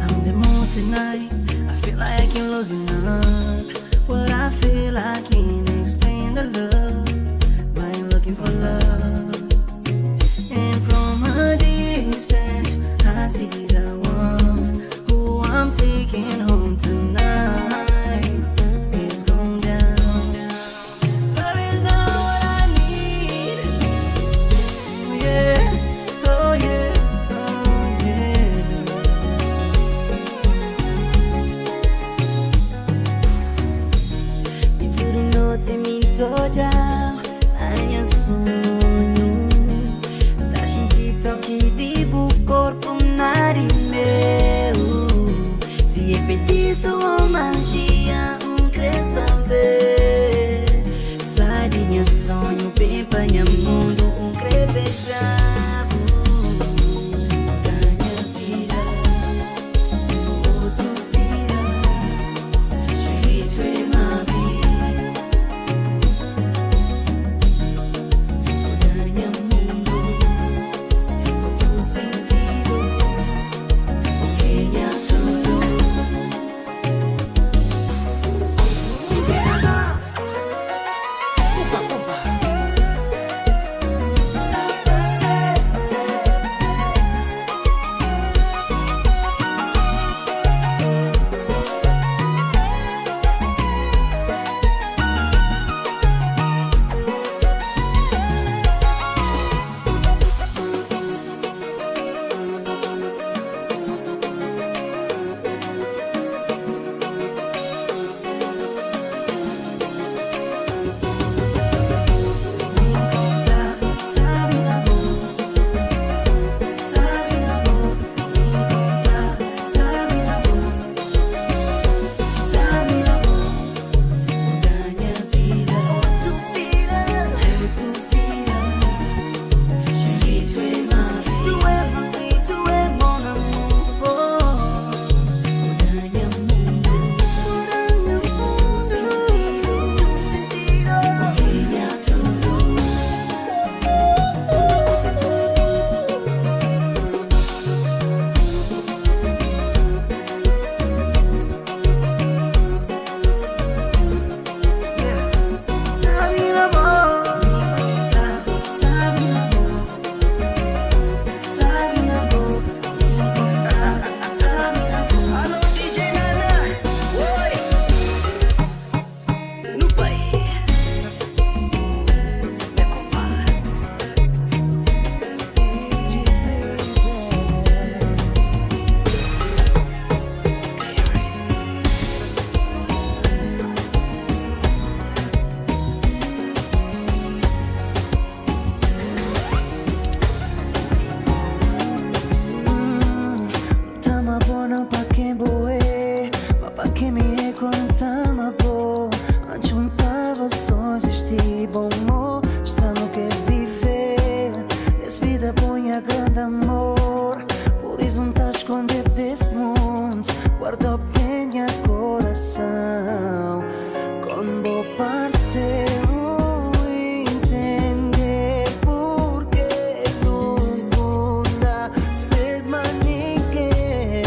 I'm the mood tonight. I feel like I'm losing up. What I feel, I can't explain the love. Mind looking for love. And from a distance, I see the one who I'm taking home tonight. It's going down. Love is not what I need. Oh yeah, oh yeah, oh yeah. E tudo noite me toja, minha sonho. Tá sentindo toque de corpo nariz meu. Se é feitiço ou magia, quer saber. Sai de minha sonho, bem pra minha mundo, quer beijar. Ganha vida, outro vida. Jeito é uma vida. Ganha mundo, outro sentido. Ok, é tudo. que me contama bom. Antes juntava só existir bom amor. Estranho que viver nessa vida ponha grande amor. Por isso não tá escondendo desse mundo. Guarda bem minha coração. Com bom parceiro entender porque não dá sede mas ninguém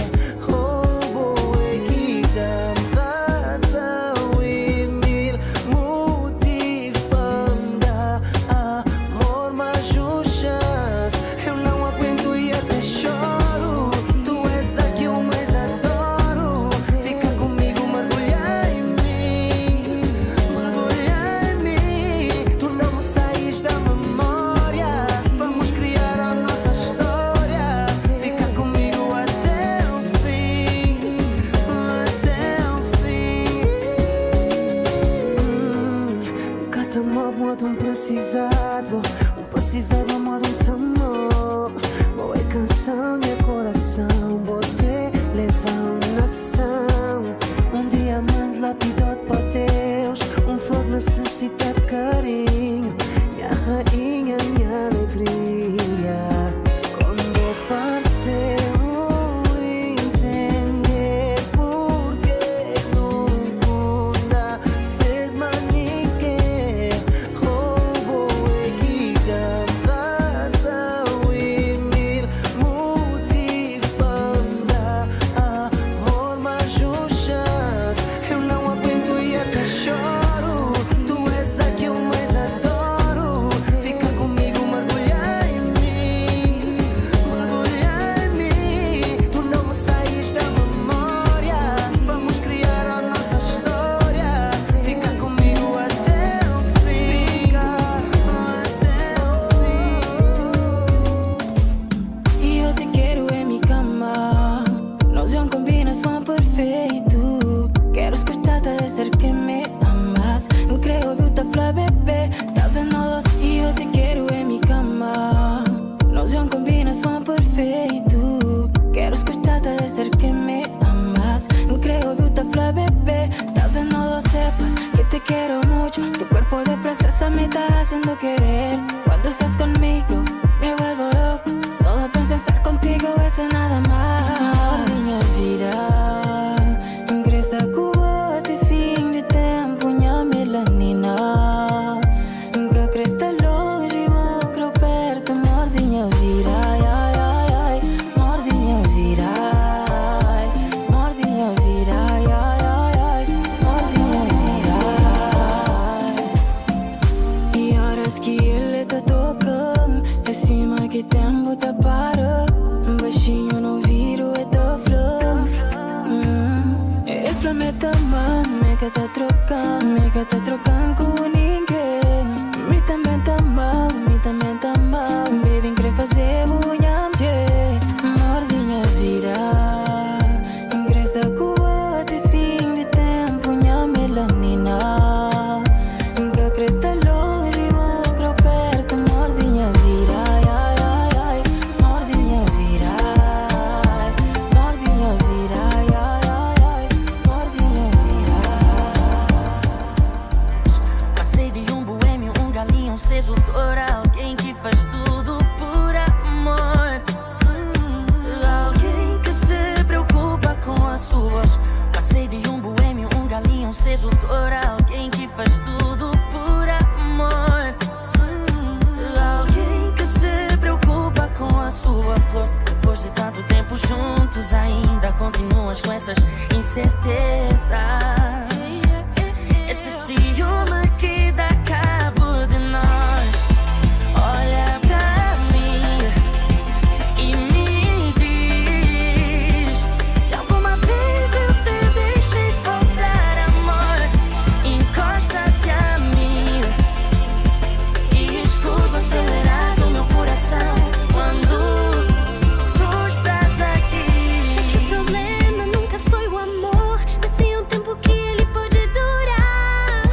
roubou que dá razão e mil motivos para dar amor mas chance. Eu não aguento e até choro. Tu és a que eu mais adoro. Fica comigo, mergulhar em mim, mergulhar em mim. Tu não me sais da memória. Vamos criar a nossa história. Fica comigo até o fim, até o fim. Cada modo precisado modo amor. Boa é canção e coração. Botei levar uma nação. Diamante lapidado para Deus. Flor necessita de carinho. Minha rainha, minha alegria. Quando parceiro entender porque não dá sede mas ninguém roubou que dá razão e mil motivos para dar amor mas chance. Eu não aguento e até choro. Tu és a que eu mais adoro. Fica comigo, mergulhar em mim, mergulhar em mim. Tu não me sais da memória. Vamos criar a nossa história. Fica comigo até o fim, até o fim. E eu te quero em minha cama. Nós é uma combinação perfeito. Quero escucharte dizer que me amas. Creo que te fla bebé. Tá vendo nós? E eu te quero em minha cama. Nós é uma combinação perfeito. Quero escucharte dizer que me amas. Creo que te fla bebé. Tá vendo nós? Sepas que te quiero mucho. Tu cuerpo de princesa me está haciendo querer. Cuando estás conmigo me vuelvo loco. Solo pienso estar contigo, eso es nada más. Minha vida ingresa Cuba de fim de tempo, minha melanina. Que cresta longe e vou creu perto. Morde minha vida, ai, ai, ai, ai. Morde minha vida, ai. Morde minha vida, ai, ai, ai, ai. Morde minha vida, ai. E horas que ele tá tocando, é cima que tempo tá parando. Baixinho no viro é da flor. É flame tá mal, me que tá trocando com ninguém. Me também tá mal, baby, quer fazer unha, morde minha vida. Ingressa da Cuba de fim de tempo, minha melanina. Que cresta longe, vou creu perto. Morde minha vida, ai, ai, ai, ai. Morde minha vida, ai. Morde minha vida, ai, ai, ai, ai. Morde minha vida. Passei de um boêmio, um galinho, um sedutor. Alguém que faz tudo por amor. Alguém que se preocupa com as suas. Passei de um boêmio, um galinho, um sedutor. Alguém que faz tudo por amor. Alguém que se preocupa com a sua flor. Depois de tanto tempo juntos, ainda continuas com essas incertezas. Esse ciúme que dá cabo de nós. Olha pra mim e me diz se alguma vez eu te deixei faltar amor. Encosta-te a mim e escuta acelerado meu coração quando tu estás aqui. Sei que o problema nunca foi o amor, mas sim o tempo que ele pode durar.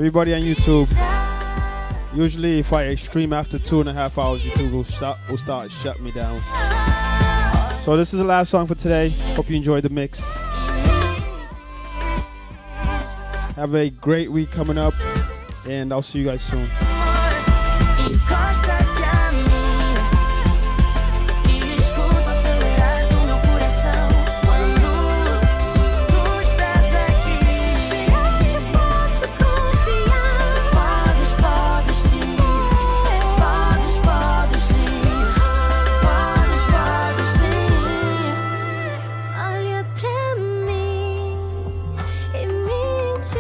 Everybody on YouTube. Usually if I stream after 2.5 hours, YouTube will start shutting me down. So this is the last song for today. Hope you enjoyed the mix. Have a great week coming up, and I'll see you guys soon. Encosta-te a mim e escuta o acelerar do meu coração quando tu estás aqui. Será que posso confiar? Podes sim. Podes sim. Podes sim. Olha pra mim e me diz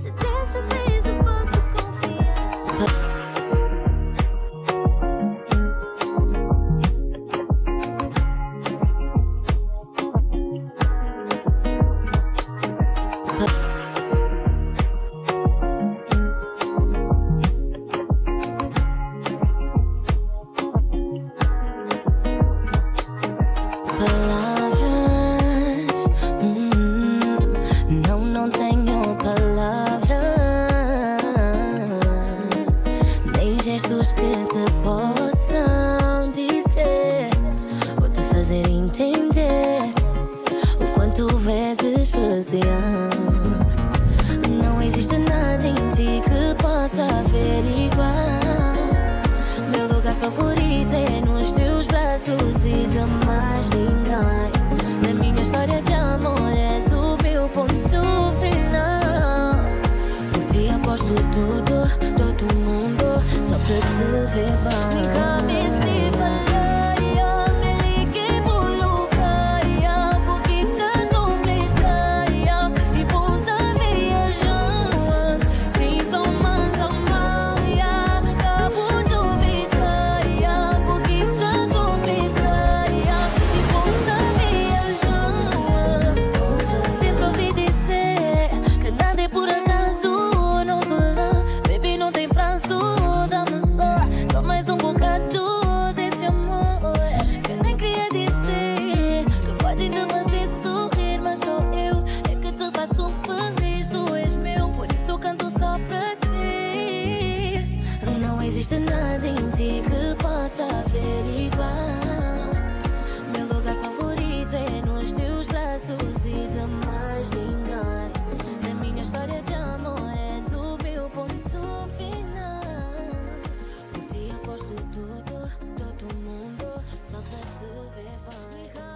se dessa vez eu posso confiar. Palavras, não tenho palavras, nem gestos que te possam dizer ou te fazer entender o quanto és especial. Não existe nada em ti que possa averiguar. Meu lugar favorito é nos teus braços e de mais ninguém. Na minha história de amor és o meu ponto final. Por ti aposto tudo, todo mundo, só pra te ver bem. Me come-se valor, me ligue por lugar, porque te complicar e ponta viajar. Sem flaumas ao mar, acabo de vitar, porque te complicar e ponta viajar. Sempre ouvi dizer que nada é por acaso, não sou lá, baby, não tem prazo, dá-me só mais um bocado desse amor. Que eu nem queria dizer que podem te fazer sorrir, mas sou eu é que te faço feliz. Tu és meu, por isso eu canto só pra ti. Não existe nada em ti que possa averiguar. Meu lugar favorito é nos teus braços e de mais ninguém. Na minha história de amor és o meu ponto final. Por ti aposto tudo, todo mundo, só pra te ver bem.